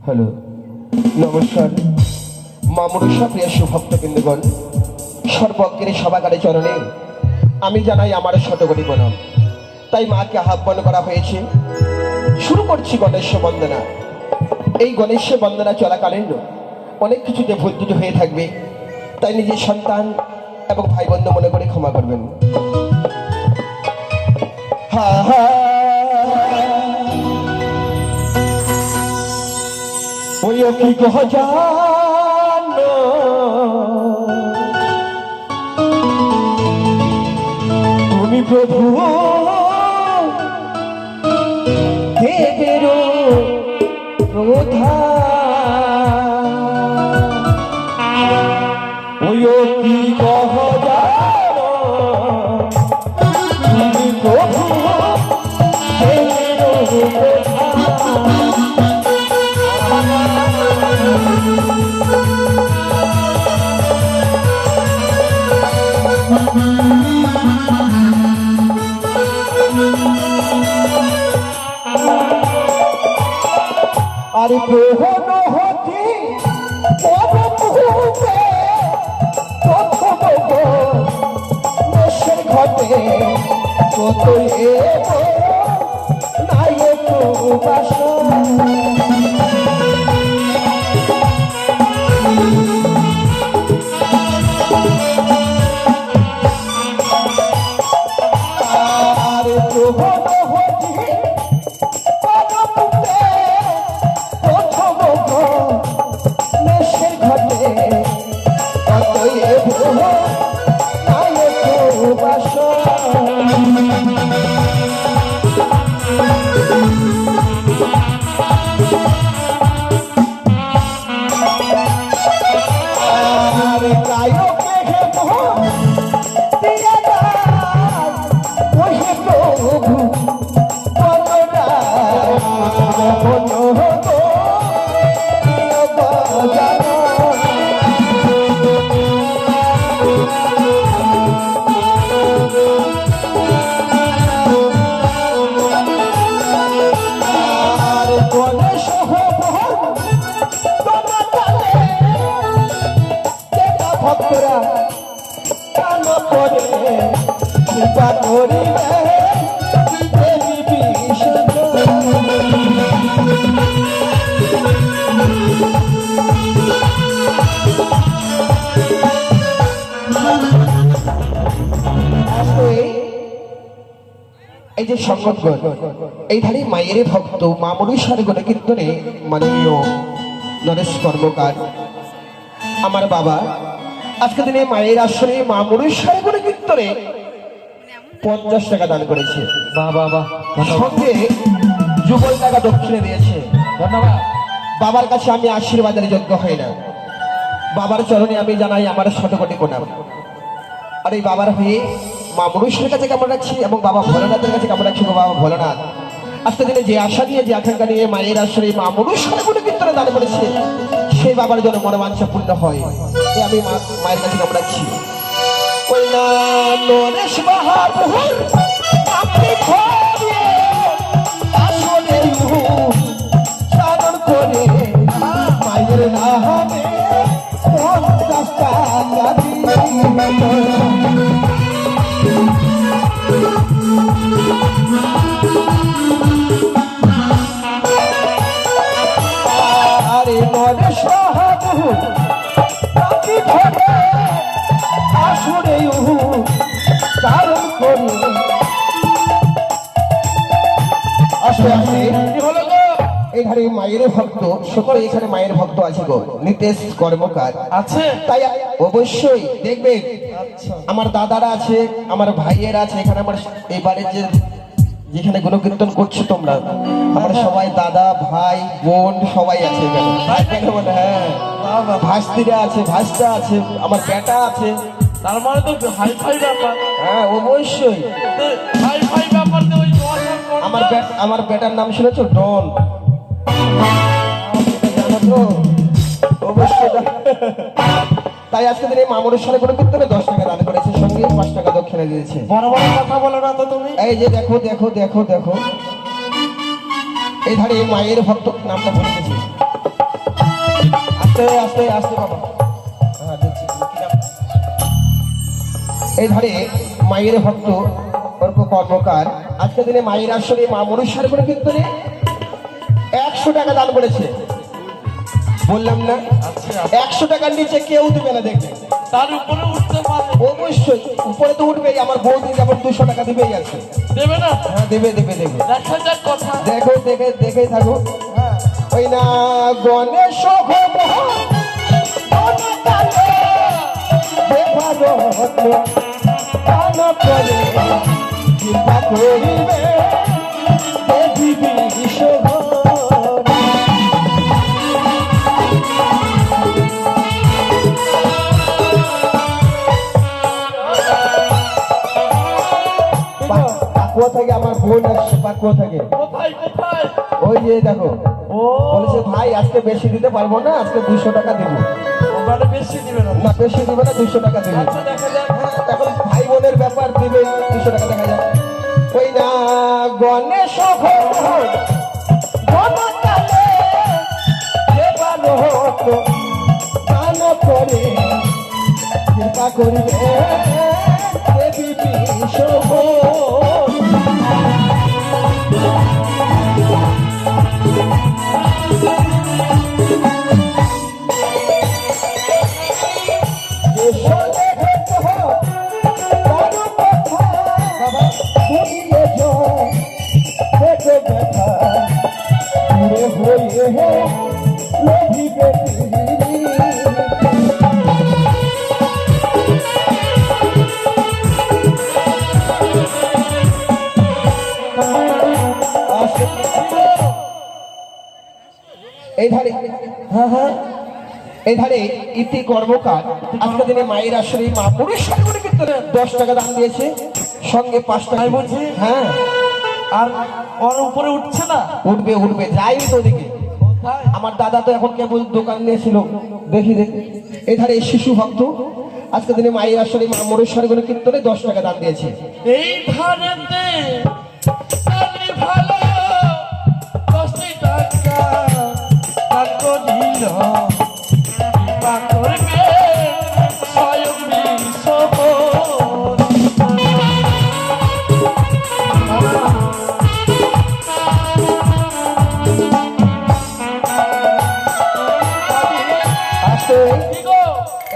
Hello, নমস্কার। মামুনুষা প্রিয় সুভক্তবৃন্দগণ, সর্বজ্ঞের সভাগারে চরণে আমি জানাই আমার শতকোটি প্রণাম। তাই মাকে আহ্বান করা হয়েছে, শুরু করছি গণেশ বন্দনা। এই গণেশ বন্দনা চলাকালীন অনেক কিছুতে ভুল ত্রুটি হয়ে থাকবে, তাই নিজের সন্তান এবং ভাই বন্ধু মনে করে ক্ষমা করবেন। হা হা ওই কি কহ জানো তুমি প্রভু দেবের প্রধান। ওই কি কহ জানো তুমি প্রভু দেবের প্রধান। আর গ্রহণ হতে পরমুহূর্তে প্রথম দেশের ঘটে কত নায়ক বাসন এই যে সংগঠন এই ধারে মায়ের ভক্ত মা মনুষ্যার গণে কীর্তনে মাননীয় নরেশ কর্মকার আমার বাবা আজকে দিনে মায়ের আসরে মা মনুষ্যার গণে কীর্তনে 50 টাকা দান করেছে। সঙ্গে যুগল টাকা দক্ষিণে দিয়েছে। ধন্যবাদ। বাবার কাছে আমি আশীর্বাদের যোগ্য হই না, বাবার চরণে আমি জানাই আমার শতকোটি প্রণাম। আর এই বাবার হয়ে মা মনুষ্যের কাছে কেমন রাখছি এবং বাবা ভোলানাথের কাছে কেমন রাখছি। বাবা ভোলানাথ আজকে দিনে যে আশা নিয়ে যে আকাঙ্ক্ষা নিয়ে মায়ের আসরে মা মনুষ্যের গুণে কীর্তনে দান করেছে সেই বাবার জন্য মনোবাঞ্ছা পূর্ণ হয়। আমি মায়ের কাছে কেমন রাখছি। ওই না নরেশ বাহাদুর আপনি ঘরে আসলে সাধন করে মায়ের নামে 50 টাকা দিয়ে আরে নরেশ বাহাদুর আপনি ঘরে আসলে কারণ করি আসলে আসলে এই ধারে মায়ের ভক্ত সকলে এখানে মায়ের ভক্ত আছে গো। নিতেশ কর্মকার আছে, তাই অবশ্যই দেখবে আমার দাদারা আছে, আমার ভাইয়েরা আছে এখানে। আমার এবারে যে যেখানে গুণকীর্তন করছো তোমরা আমার সবাই দাদা ভাই বোন সবাই আছে এখানে। হ্যাঁ ভাস্তিরা আছে, ভাস্তা আছে, আমার বেটা আছে। তার মানে তো হাই ফাই ব্যাপার। হ্যাঁ অবশ্যই হাই ফাই ব্যাপার। আমার বেটার নাম শুনেছো? ডন। জানো তো অবশ্যই। তাই আজকে দিনে মা মনুষ্যের কোনো কীর্তনে 10 টাকা দান করেছে, সঙ্গে 5 টাকা দক্ষিণা দিয়েছে। বড় বড় কথা বলো না তো তুমি। এই যে দেখো দেখো দেখো দেখো এই ধারে মায়ের ভক্ত নামটা বলে গেছি। আস্তে আস্তে আস্তে বাবা। হ্যাঁ দেখছি কি নাম। এই ধারে মায়ের ভক্ত অর্ক কর্মকার আজকে দিনে মায়ের আসরে মা মনুষ্যের কোনো কীর্তনে 100 টাকা দান করেছে। বললাম না 100 টাকার নিচে কেউ দেবে না। দেখবে তার উপরে উঠতে পারে অবশ্যই, উপরে তো উঠবেই। আমার বৌদি যেমন 200 টাকা দিবেই আছে। দেবে না? হ্যাঁ দেবে দেবে দেবে। দেখা যাক কথা। দেখো দেখে দেখেই থাকো। হ্যাঁ ওই না গণেশ কৃপা করিবে পাকুয়া থেকে আমার বোন আসছে, পাকুয়া থেকে। কোথায় কোথায়? ওই যে দেখো ও বলেছে ভাই আজকে বেশি দিতে পারবো না, আজকে 200 টাকা দেবো। ওখানে বেশি দিবে না? না বেশি দিবে না, 200 টাকা দেবে। আচ্ছা দেখা যাক। হ্যাঁ এখন ভাই বোনের ব্যাপার, দিবে 200 টাকা দেখা যায়। ওই না গণেশ কৃপা করিবে দেবী বিশ্বভূষণ। এই ধারে এই ধারে ইতি কর্মকার আজকে দিনে মায়ের আসলে মা পুরস্কার করে কিন্তু 10 টাকা দাম দিয়েছে, সঙ্গে 5 টাকা বলছি হ্যাঁ আর ওর উপরে উঠছে না। উঠবে উঠবে, যাই তো ওদিকে। কোথায়? আমার দাদা তো এখন কেবল দোকান নিয়েছিল, দেখি দেখি এই ধারে এই শিশু ভক্ত আজকে দিনে মায়ের আসলে মা পুরস্কার করে কীর্তনে 10 টাকা দাম দিয়েছে। এই ধারেতে আমি ভালো 10 টাকা দান করিল, কৃপা করবে স্বয়ং বিশ্বভূষণ। আসে কি গো?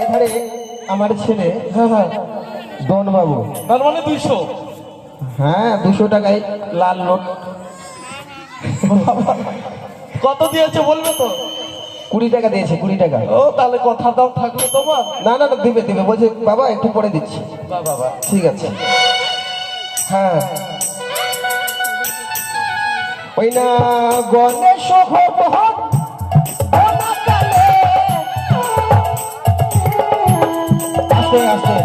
এধারে আমার ছেলে দন বাবু, তার মানে 200। হ্যাঁ 200 টাকায় লাল নোট। কত দিয়েছে বলবে তো? 20 টাকা দিয়েছে, 20 টাকা। ও তাহলে কথার দাম থাকলো তোমার। না না না, দিবে দিবে, বলছে বাবা একটু পরে দিচ্ছি। বাবা ঠিক আছে। হ্যাঁ ওই না গণেশ ভগবান আস্তে আস্তে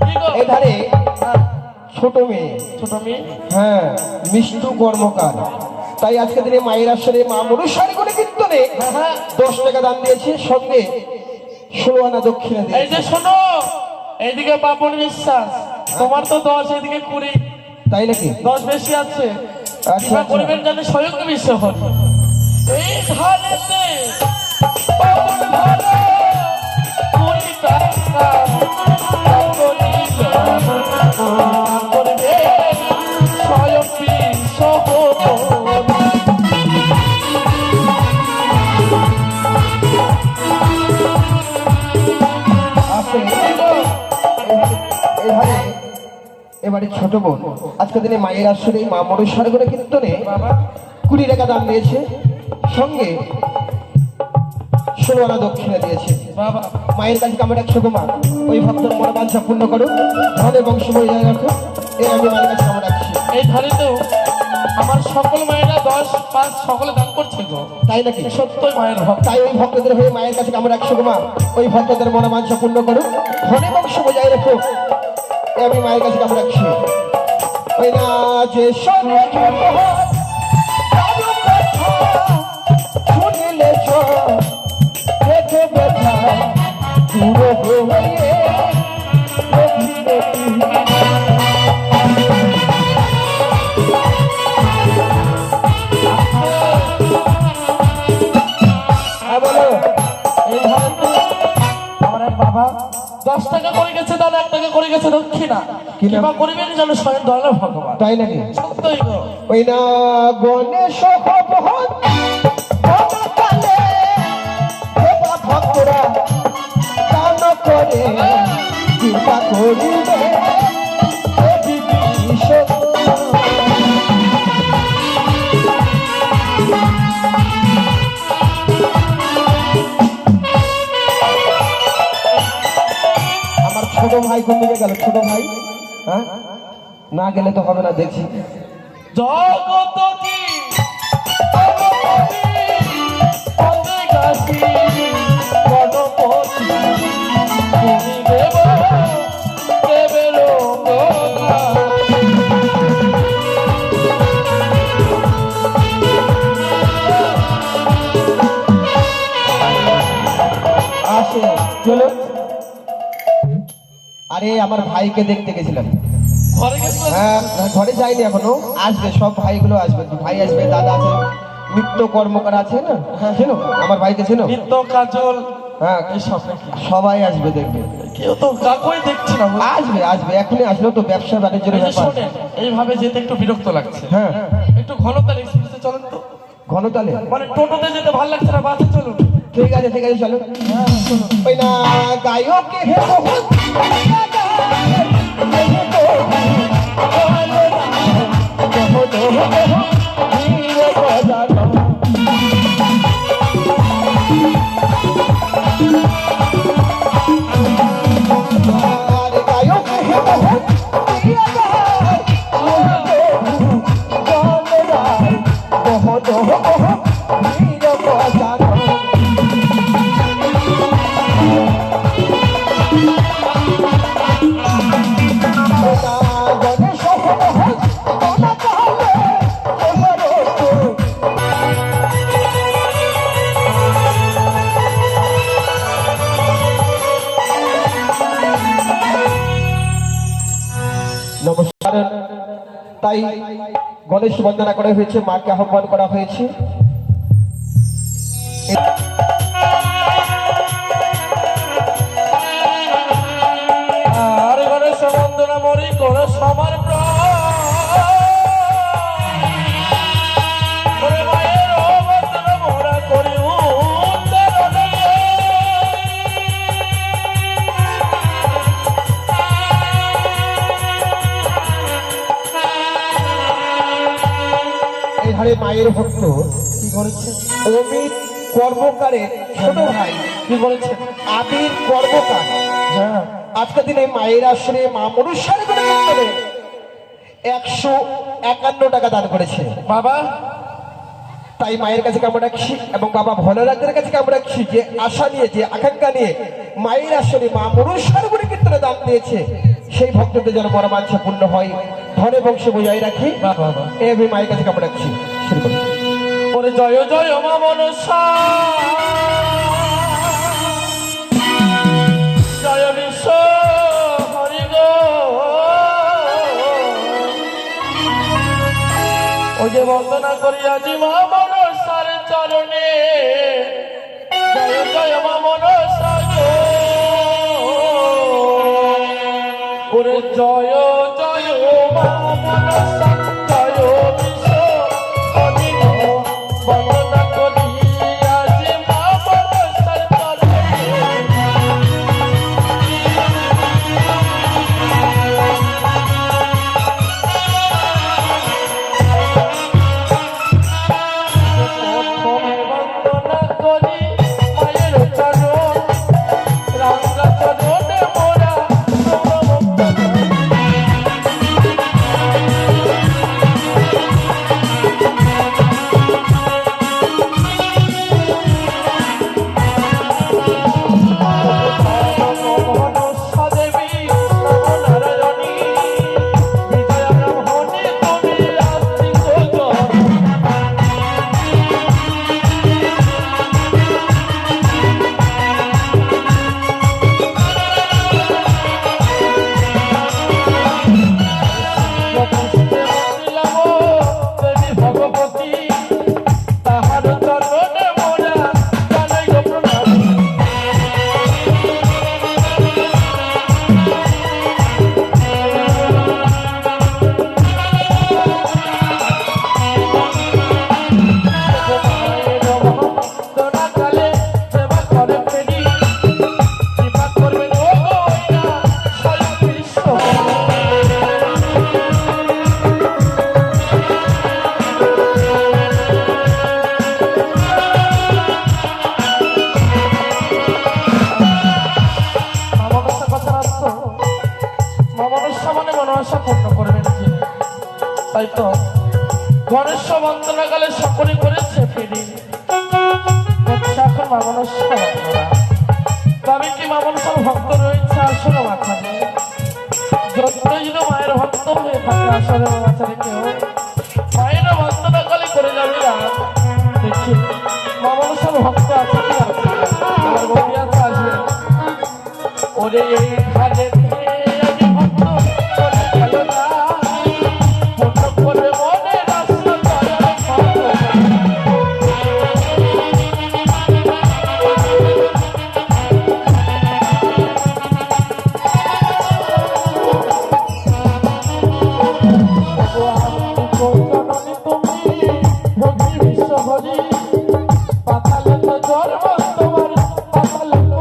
কি গো? এধারে হ্যাঁ, ছোট মেয়ে, ছোট মেয়ে। হ্যাঁ মিষ্টু কর্মকার, তাই আজকে দিনে মায়ের আসলে মা মনুষ্যারি করে কীর্তনে হ্যাঁ 10 টাকা দাম দিয়েছে, সঙ্গে 16 আনা দক্ষিণা এই দিয়েছে। যে শোনো, এইদিকে বাপন বিশ্বাস, তোমার তো 10, এদিকে 20, তাই নাকি? 10 বেশি আছে। আচ্ছা, কৃপা আচ্ছা। করবেন জানে স্বয়ং বিশ্বভূষণ। এই ধারেতে বাপন ভালো 20 টাকা দান করিল, করবে স্বয়ং বিশ্বভূষণ। আছে এবারে এবারে ছোট বোন আজকে দিনে মায়ের আসলে মা মনুষ্যারি করে কীর্তনে বাবা 20 টাকা দাম দিয়েছে, সঙ্গে 16 আনা দক্ষিণা দিয়েছে। বাবা মায়ের কাছে কামড় 100 গোমা, ওই ভক্তের মনোবাঞ্ছা পূর্ণ করো, ধনে বংশ বজায় রাখো, এই আমি মায়ের কাছে কামড় রাখছি। এই ধারেতেও আমার সকল মায়েরা 10, 5 সকলে দান করছে গো। তাই নাকি? সত্যই মায়ের ভক্ত। তাই ওই ভক্তদের হয়ে মায়ের কাছে কামড় 100 গোমা, ওই ভক্তদের মনোবাঞ্ছা পূর্ণ করো, ধনে বংশ বজায় রাখো, এই আমি মায়ের কাছে কামড় রাখছি। ওই না যে শোনে ছোট হয়, কারো কথা শুনিলে চোখ দেখে ব্যথা দূর হয়ে দেখি দেখি। হ্যাঁ বলো। এই ধারেতে আমার এক বাবা 10 টাকা করে গেছে দান, 1 টাকা করে গেছে দক্ষিণা। কি নাম? কৃপা করবেন যেন স্বয়ং দয়ালু ভগবান। তাই নাকি? সত্যই গো। ওই না গণেশ ভগবান ভগবানে দেবা ভক্তরা দান করে কৃপা করিবে দেবী বিশ্বভূষণ। আমার ছোট ভাই কোন দিকে গেল? ছোট ভাই হ্যাঁ না গেলে তো হবে না, দেখছি। জগতজি জগতজি অনেকাশি গণপতি তুমি দেব দেবের গঙ্গা। আসে চলো। আরে আমার ভাইকে দেখতে গেছিলাম। ঘরে গেছিল? হ্যাঁ ঘরে যাইনি এখনো, আসবে সব ভাইগুলো আসবে, ভাই আসবে, দাদা আছে, নিত্য কর্মকার আছে না, চেনো আমার ভাইকে চেনো? নিত্য কাজল হ্যাঁ এইসব নাকি? সবাই আসবে দেখবে। কেউ তো কাকুই দেখছি না। আসবে আসবে, এখনই আসলো তো, ব্যবসা বাণিজ্যের এই যে ব্যাপার। শোনেন, এইভাবে যেতে একটু বিরক্ত লাগছে। হ্যাঁ, একটু ঘনতাল এক্সপ্রেসে চলেন তো। ঘনতালে। মানে টোটোতে যেতে ভালো লাগছে না, বাসে চলুন। ঠিক আছে ঠিক আছে, চলো। হ্যাঁ চলুন। ওই না গায়ক হে বহুত গায়ক হে বহুত নমস্কার। তাই গণেশ বন্দনা করা হয়েছে, মাকে আহ্বান করা হয়েছে। আর গণেশ বন্দনা মরি করে সবার মায়ের বন্দনা মোরা করি এই ধারে মায়ের ভক্ত কি করেছে? অমিত কর্মকারের ছোট ভাই কি করেছে? আবির কর্মকার হ্যাঁ আজকের দিনে মায়ের আসরে মা মনুষ্যের করে 151 টাকা দান করেছে। বাবা, তাই মায়ের কাছে কেমন রাখছি এবং বাবা ভোলানাথের কাছে কেমন রাখছি, যে আশা নিয়ে, যে আকাঙ্ক্ষা নিয়ে মায়ের আসরে মা মনুষ্যের করে কীর্তনে দান দিয়েছে, সেই ভক্তদের যেন পরমাংশা পূর্ণ হয়, ধনে বংশ বজায় রাখি। বাবা, এই আমি মায়ের কাছে কেমন রাখছি, শুরু করি। ওরে জয় জয় মা মনসা, জয় বিশ্ব হরি গো। ওই যে বন্দনা করি আজি মা মনসার চরণে, জয় জয় মা মনসা গো। ওরে জয় জয় মা মনসা, জয় বিশ্ব হরি গো। বন্দনা করি আজি মা মনসার চরণে। প্রথমে বন্দনা করি মায়ের চরণ, রাঙ্গা চরণে মোরা মনসা দেবী নবনারায়ণী, বিজয়া ব্রাহ্মণী তুমি আস্তিক জন। পুষ্পে মন্দিলাম দেবী ভগবতী, তাহার চরণে মোরা জানাই গো প্রণাম। মায়ের বন্দনা কালে সেবা করে ফেরি, কৃপা করবেন ও গৌরীরা স্বয়ং কৃষ্ণ। মা মনসা কথার অর্থ, মা মনসা মানে মনোবাসা পূর্ণ করবেন যিনি। তাই তো গণেশ বন্দনাকালে সকলে করেছে ফিরি, হচ্ছে এখন মা মনসা বন্দনা। তবে কি মা মনসার ভক্ত রয়েছে আসলে মাথা নেই, যতই যদি মায়ের ভক্ত হয়ে থাকে আসলে মাথা কেউ মায়ের বন্দনাকালে করে যাবে না। দেখি মা মনসার ভক্ত আছে কি আছে, আমার বন্ধুরা তো আসবে। ওরে এই ঘাটে আমি ভক্ত করে গেল না, পূর্ণ করবে মনে রাস্তা দয়ার পাথর। ভরি পাতালে তো জন্ম তোমার পাতালে তো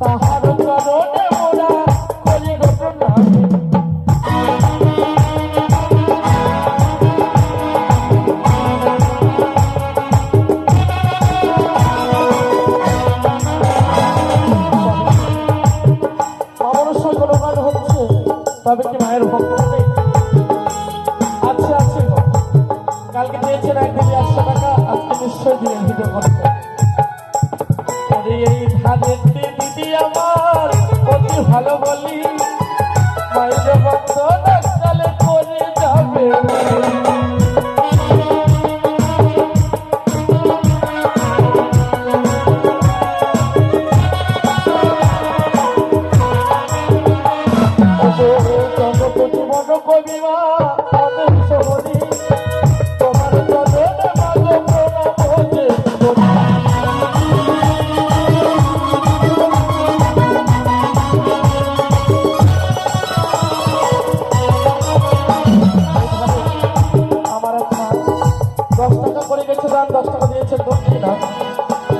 তাহার কারণে মোরা করি ঘটনা তবে কি মায়ের ভক্ত নেই? আছে আছে গো। কালকে দিয়েছেন একদিন 100 টাকা, আজকে নিশ্চয় দিলেন ভিডিও করতে। এই ধানের দিদি আমার অতি ভালো বলি, মায়ের ভক্ত নাচলে করে যাবে।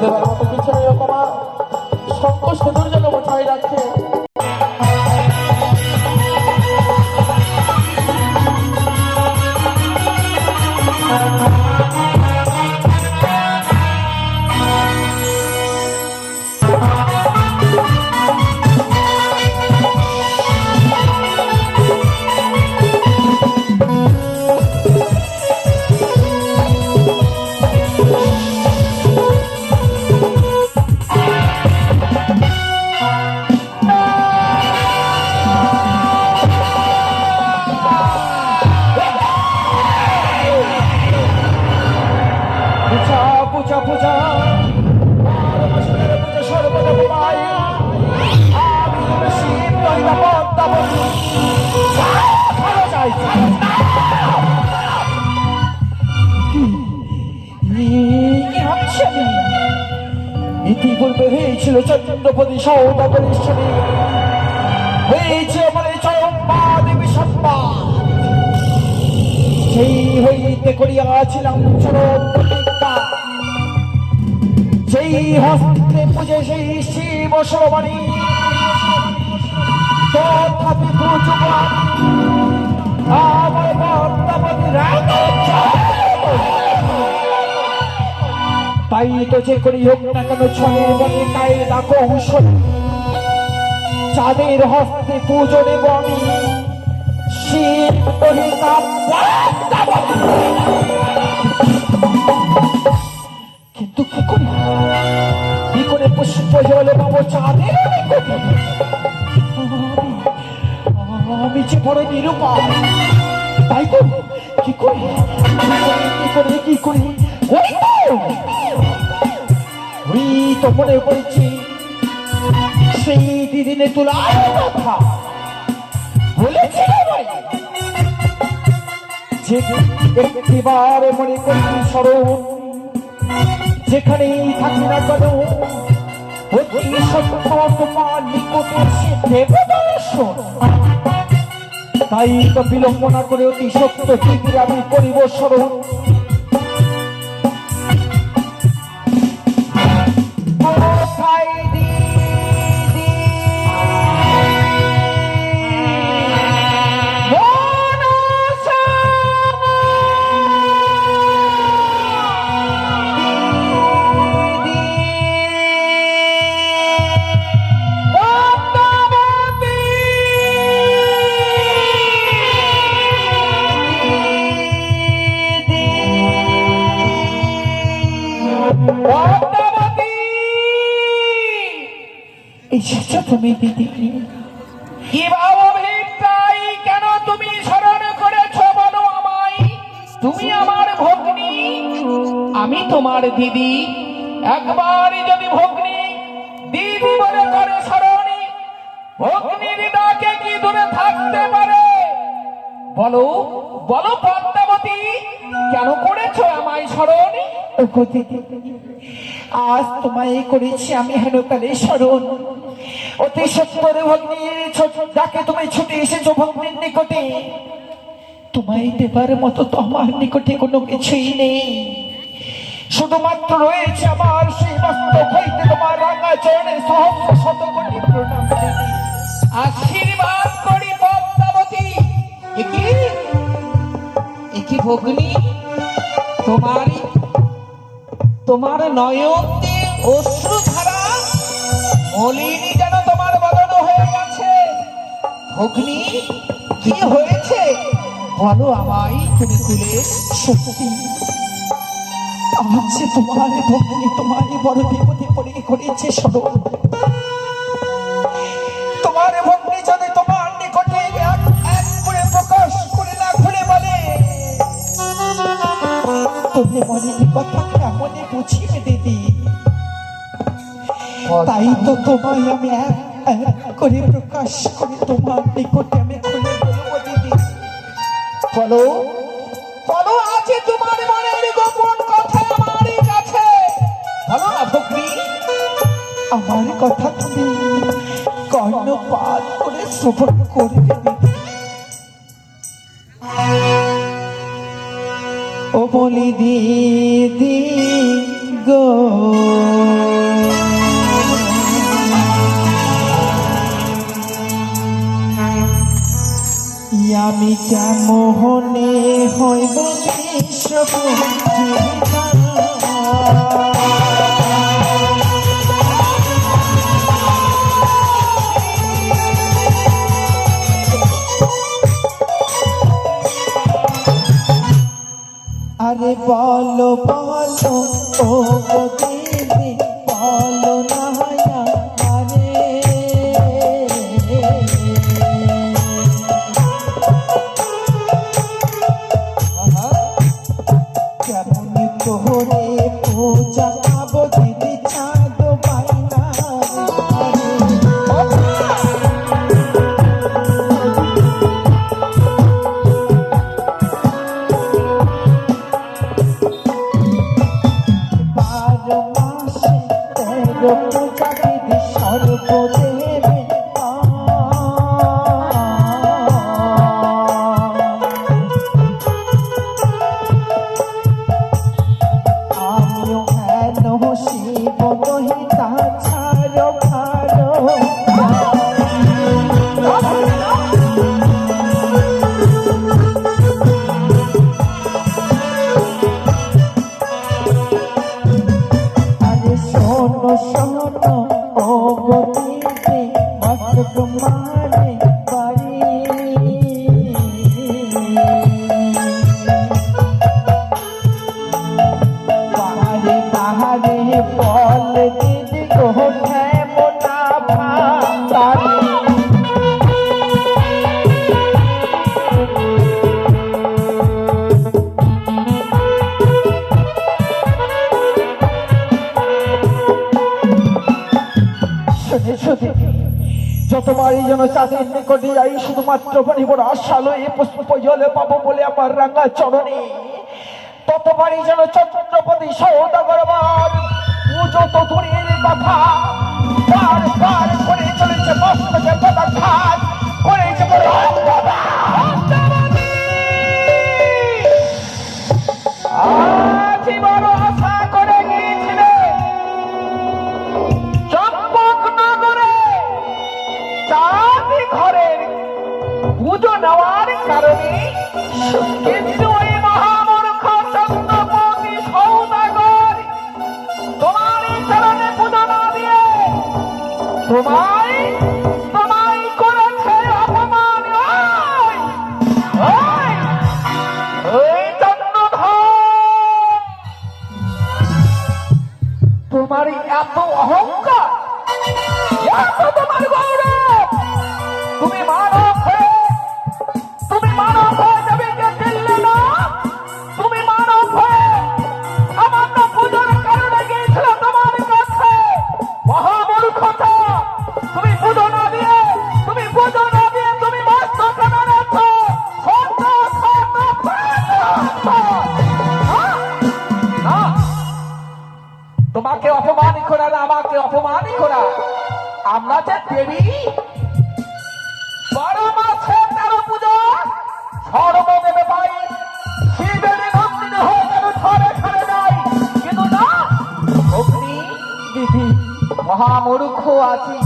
দেবার মতো কিছু নেই, কমা সংকোচ সেতুর জন্য বোঝাই রাখছে। ইতিপূর্বে হয়েছিল চন্দ্রপতি সৌদাগরেশ্বরী, হয়েছে আমার চরম্পা দেবী সম্পা, সেই হইতে করিয়াছিলাম চরম প্রতিজ্ঞা, সেই হস্তে পুজে সেই শিব সরবাণী, তথাপি আমার বর্তমানে তাই তো যে করি হোক না কেন ছনের বনে কায়দা কৌশল, চাঁদের হস্তে পূজন এবং শিব কিন্তু কি করে পুষ্প জল পাবো চাঁদের? আমি যে বড় নিরুপায়, তাই তো কি করি কি করি ওই তো মনে পড়েছি সেই দিদিনে তোলার কথা বলেছি যে একটিবার মনে করি স্মরণ, যেখানেই থাকি না কেন অতি সত্য তোমার নিকটে সে দেবে দর্শন। তাই তো বিলম্ব না করে অতি সত্য দিদির আমি করিব স্মরণ। তুমি দিদি কি বাবা ভিড়টাই কেন তুমি স্মরণ করেছ বলো আমায়? তুমি আমার ভগ্নী, আমি তোমার দিদি। একবার যদি ভগ্নী দিদি বলে করে স্মরণ, ভগ্নীর ডাকে কি দূরে থাকতে পারে? বলো বলো পদ্মাবতী, কেন করেছো আমায় স্মরণ? ওগো দিদি, আজ তোমায় করেছি আমি হেনকালে স্মরণ। অতি সত্তর ভগ্নির ডাকে তুমি ছুটে এসেছো ভগ্নির নিকটে। তোমায় দেবার মতো তো আমার নিকটে কোনো কিছুই নেই, শুধুমাত্র রয়েছে আমার সেই মস্তক হইতে তোমার রাঙা চরণে সহস্র শত কোটি প্রণাম জানাই। আশীর্বাদ করি পদ্মাবতী। একই ভগ্নী, তোমার নয়নে অশ্রু ধারা মলিনী যেন তোমার বদন হয়ে গেছে। ভগ্নী, কি হয়েছে বলো আমায়, তুমি কুলে। সত্যি আজ তোমার ভগ্নী তোমার বড় বিপদে পড়ে করেছে স্মরণ। তোমার ভগ্নী যদি তোমার নিকটে এক এক করে প্রকাশ করে না খুলে বলে, তুমি মনের কথা কেমনে বুঝিবে দিদি? তাই তো তোমায় আমি এক এক করে প্রকাশ করে তোমার নিকটে আমি খুলে বলবো দিদি। বলো বলো, আছে তোমার মনের গোপন কথা আমার কাছে, বলো না ভগ্নী। আমার কথা তুমি কর্ণপাত করে শ্রবণ করবে দিদি। ও বলি দিদি গো, আমি কেমনে হইব বিশ্বপূজিতা। আরে বলো বলো ও গো দিদি, বলো না আরে কেমন করে পূজা পাবো দিদি চাঁদ পাইনা। পূজা দিদি সর্বদেবে আমিও হেন শিব নহিতা ছাড়ো ভালো। আরে শোনো শোনো ও গো দিদি, মত তোমারে বাড়ি। বাহারে বাহারে বল দিদি গো মোটা ভাতারি। শুনেছো দিদি, যতবারই যেন চাঁদের নিকটে যাই শুধুমাত্র বড় আশা লয়ে পুষ্প জলে পাবো বলে আমার রাঙা চরণে, ততবারই যেন চন্দ্রপতি সৌদাগর পুজো তো দূরের কথা বার বার করে চলেছে মস্তকে পদাঘাত করেছে বড় আজ বড় আশা করে গিয়েছিলে চম্পকনগরে চাঁদ ঘরের পুজো নেওয়ার কারণে, কিন্তু ওই মহামূর্খ চন্দ্রপতি সৌদাগর তোমার চরণে পুজো না দিয়ে তোমায় তোমায় করেছে অপমান। ওই চন্দ্রধর, তোমার এত অহংকার, এত তোমার গৌরব, তুমি মানব হয়ে দেবীকে চিনলে না। তুমি মানব হয়ে আমার তো পুজোর কারণে গিয়েছিল তোমার কাছে। মহামূর্খতা, তুমি পুজো না দিয়ে তুমি মস্তক মেরেছ। তোমাকে অপমান করা না আমাকে অপমান করা। আমরা যে দেবী, 12 মাসে 13 পূজা, সর্বদেবে পাই, শিবের নন্দিনী হয়ে যেন ঠরে ঠরে যায়। কিন্তু না, অগ্নি দিদি মহামূর্খ আছি,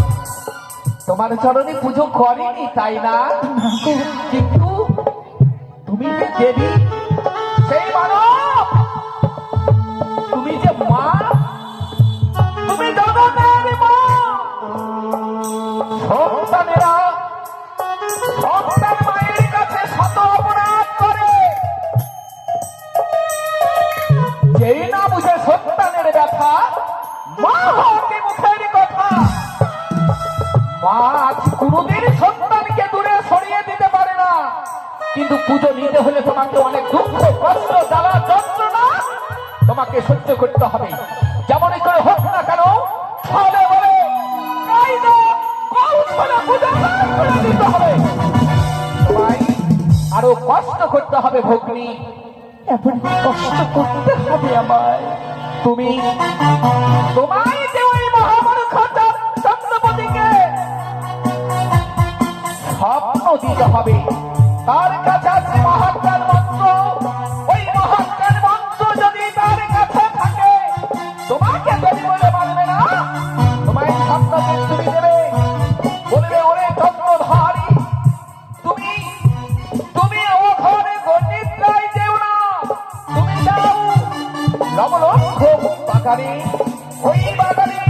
তোমার চরণে পুজো করেনি তাই না? কিন্তু তুমি যে দেবী, সেই মানব, তুমি যে মা, তুমি জগতের মা। সন্তানেরা সন্তান মায়ের কাছে শত অপরাধ করে, যেই না বুঝে সন্তানের ব্যথা, মা হতে মুখের কথা। মা আজ কোনোদিন সন্তানকে দূরে সরিয়ে দিতে পারে না, কিন্তু পুজো নিতে হলে তোমাকে অনেক দুঃখ কষ্ট জ্বালা যন্ত্রণা তোমাকে সহ্য করতে হবে। যেমনই করে হোক না কেন, ছলে বলে কায়দা কৌশলে পূজা করে দিতে হবে। তোমায় আরো কষ্ট করতে হবে ভগ্নী, এমন কষ্ট করতে হবে আমায়। তুমি তোমায় যে ওই মহামূর্খ চন্দ্রপতিকে স্বপ্ন দিতে হবে। তার কাছে আছে মহাজ্ঞান মন্ত্র, ওই মহাজ্ঞান মন্ত্র যদি তার কাছে থাকে, তোমাকে দেবী বলে মানবে না। তোমায় স্বপ্ন তুমি দেবে, বলবে ওরে চন্দ্রধারী, তুমি তুমি ও ঘরে গণিত্রায় যেও না, তুমি যাও লবলক্ষ বাগানে, ওই বাগানে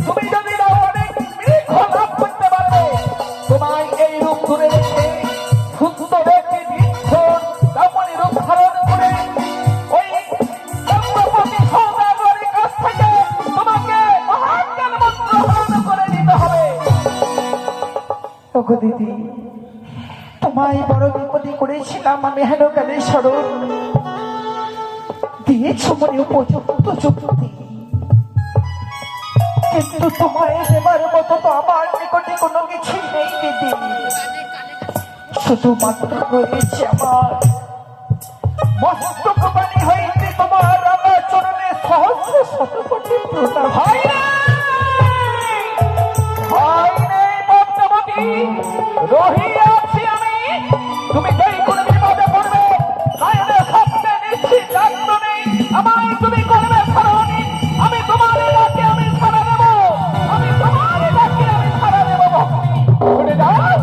তুমি যদি যাও অনেক বৃক্ষ লাভ করতে পারবে। তোমায় এই রূপ ধরে রেখে সুন্দর একটি বৃক্ষ তেমনই রূপ ধারণ করে ওই চন্দ্রপতি সৌদাগরের কাছ থেকে তোমাকে মহাজ্ঞান মন্ত্র ধারণ করে নিতে হবে। ওগো দিদি, তোমায় বড় বিপদে করেছিলাম আমি, হেন কালে স্মরণ দিয়েছ মনে উপযুক্ত যুক্তি, কিন্তু তোমায় দেবার মতো তো আমার নিকটে কোনো কিছুই নেই দিদি। শুধুমাত্র রয়েছে আমার মস্তক বাণী হইতে তোমার রাঙা চরণে সহস্র শতকোটি প্রণাম। ভয় নেই, ভয় নেই পদ্মাবতী, রহিয়া আছি আমি। তুমি যেই কোনো বিপদে পড়বে, নয়নে স্বপ্নে নিশ্চিত জাগ্রত নেই, আমায় তুমি করবে স্মরণী। আমি তোমার ডাকে আমি সাড়া দেব, আমি তোমার ডাকে আমি সাড়া দেব ভক্তি। শুনে যাও।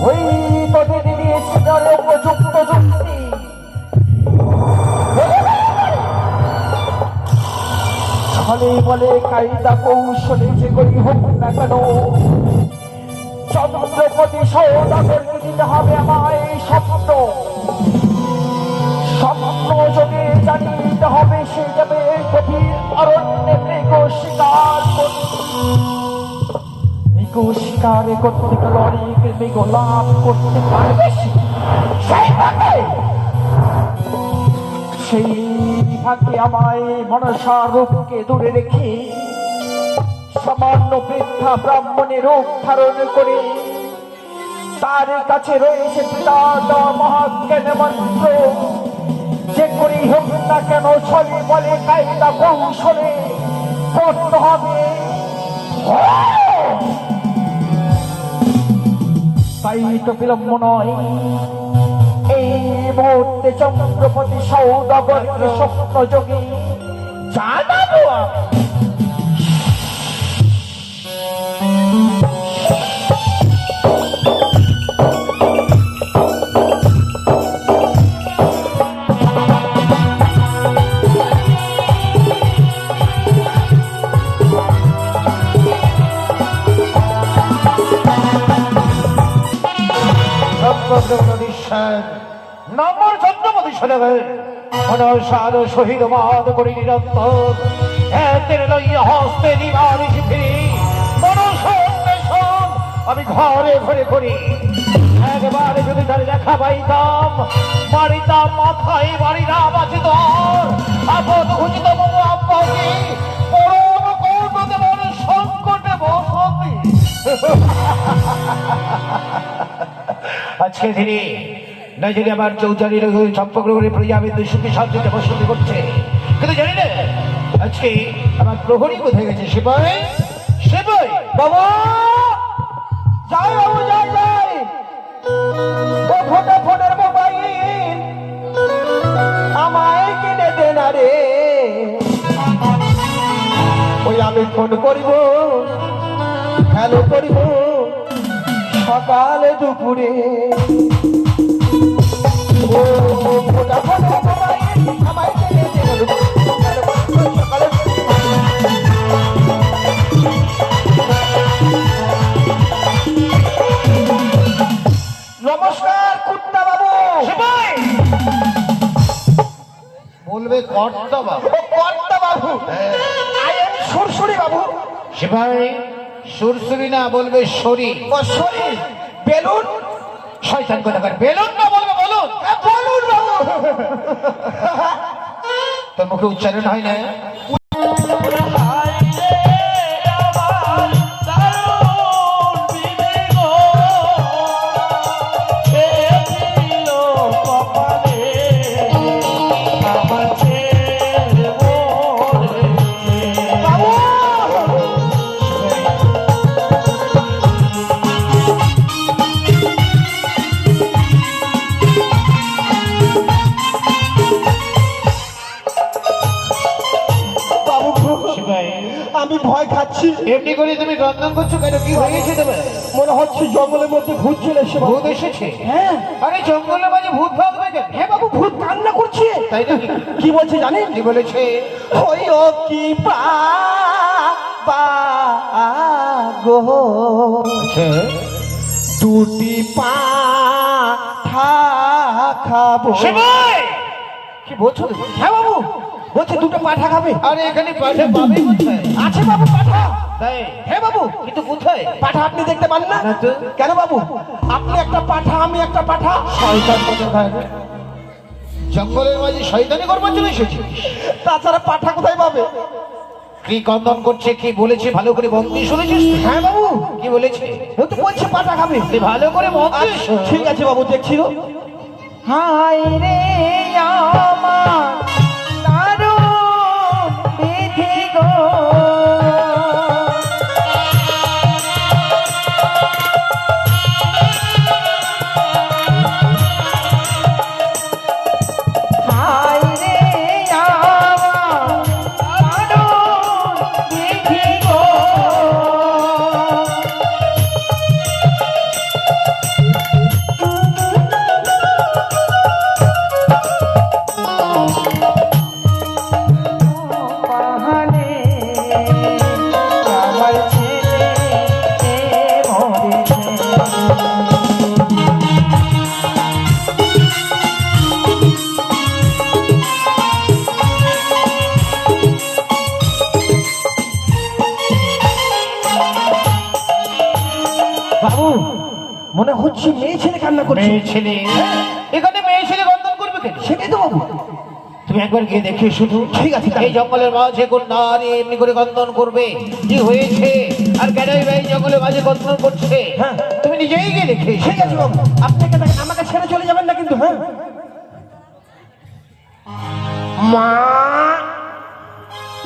ওই তো দিদি দিয়েছি তার উপযুক্ত যুক্তি, ছলে বলে কায়দা কৌশলে যে করি হোক না কেন, চন্দ্রপতি সৌদাগরকে দিতে হবে আমায় স্বপ্ন। স্বপ্ন যদি জানিতে হবে, সে যাবে গভীর অরণ্যে মৃগ শিকার মৃগ শিকার করতে গেলে অনেক মৃগ লাভ করতে পারবে সেই ভাগে আমায় মনসা রূপকে দূরে রেখে সামান্য বৃদ্ধা ব্রাহ্মণের রূপ ধারণ করে তার কাছে রয়েছে পিতার মহাজ্ঞান মন্ত্র, যে করি হোক না কেন ছলে বলে কায়দা কৌশলে করতে হবে। তাই তো বিলম্ব নয়, এই মুহূর্তে চন্দ্রপতি সৌদাগরকে স্বপ্ন যোগে জানাবো আমি। নম্বর চন্দ্রপতি সদাগর মনসার শহীদ মাদ করি নিরন্তর এতের লইয়া হস্তে দিবার ফিরি মনসন আমি ঘরে ঘরে করি। একবার যদি তার দেখা পাইতাম, মারিতাম মাথায় বাড়ি না বাঁচিত আপদ উচিত মম আব্বাকে পরম কৌট দেবর সংকটে বসতি। আজকে ধীরে না যদি আমার চৌচারির চম্পগ্র করে প্রজাবিন্দু সুখী শান্তিতে বসতি করছে, কিন্তু জানি না আজকে আমার প্রহরী কোথায় গেছে। সেপাই সেপাই বাবা যাই বাবু যাই যাই ও ফোনে ফোনের মোবাইল আমায় কিনে দে না রে, ওই আমি ফোন করিব হ্যালো করিব সকালে দুপুরে। ও ফোটা ফোনের মোবাইল আমায় কিনে দে না রে, hello করিব সকালে নমস্কার কুত্তা বাবু। সেপাই বলবে কর্তা বাবু। ও কর্তা বাবু, আই এম সুরসুরি বাবু। সেপাই সুরসুরি না বলবে শরীর। ও শরীর বেলুন। শয়তান কোথাকার, বেলুন না বলবে বলুন। বলুন বাবু। তোর মুখে উচ্চারণ হয় না। বাবু সেপাই আমি ভয় খাচ্ছি, এমনি করে তুমি রন্ধন করছো কেন? কি হয়েছে তোমার? মনে হচ্ছে জঙ্গলের মধ্যে ভূত চলে এসে ভূত এসেছে? হ্যাঁ আরে জঙ্গলের মাঝে ভূত ভাববে কেন? হ্যাঁ বাবু, ভূত কান্না করছে। তাই নাকি? কি বলছে জানেন? কি বলেছে? ওই ও কি পা গো দুটি পা খাবো। সেপাই কি বলছো তুমি? হ্যাঁ বাবু বলছে দুটো পাঠা খাবে। আরে এখানে পাঠা পাবে কোথায়? আছে বাবু পাঠা। তাই? হ্যাঁ বাবু, কিন্তু কোথায়? পাঠা আপনি দেখতে পান না? না তো। কেন বাবু? আপনি একটা পাঠা আমি একটা পাঠা। শয়তান কোথাকার, জঙ্গলের মাঝে শয়তানি করবার জন্য এসেছে। তাছাড়া পাঠা কোথায় পাবে? কি কন্দন করছে, কি বলেছে ভালো করে মন দিয়ে শুনেছিস? হ্যাঁ বাবু, কি বলেছে? ও তো বলছে পাঠা খাবে। তুই ভালো করে মন দিয়ে আচ্ছা, শোন। ঠিক আছে বাবু, দেখছি গো। হায় রে আমার দারুণ বিধি গো, হায় রে আমার দারুণ বিধি গো। পাহাড়ে আমার ছেলে মরেছে। বাবু মনে হচ্ছে মেয়ে ছেলে কান্না করছে। মেয়ে ছেলে? এখানে মেয়ে ছেলে কন্দন করবে কেন? সেটাই তো বাবু। তুমি একবার গিয়ে দেখে শুধু। ঠিক আছে, তাই। এই জঙ্গলের মাঝে কোন নারী এমনি করে কন্দন করবে? কি হয়েছে আর কেনই বা এই জঙ্গলের মাঝে কন্দন করছে? হ্যাঁ। তুমি নিজেই গিয়ে দেখে এসো। ঠিক আছে বাবু, আপনাকে আমাকে ছেড়ে চলে যাবেন না কিন্তু। হ্যাঁ মা,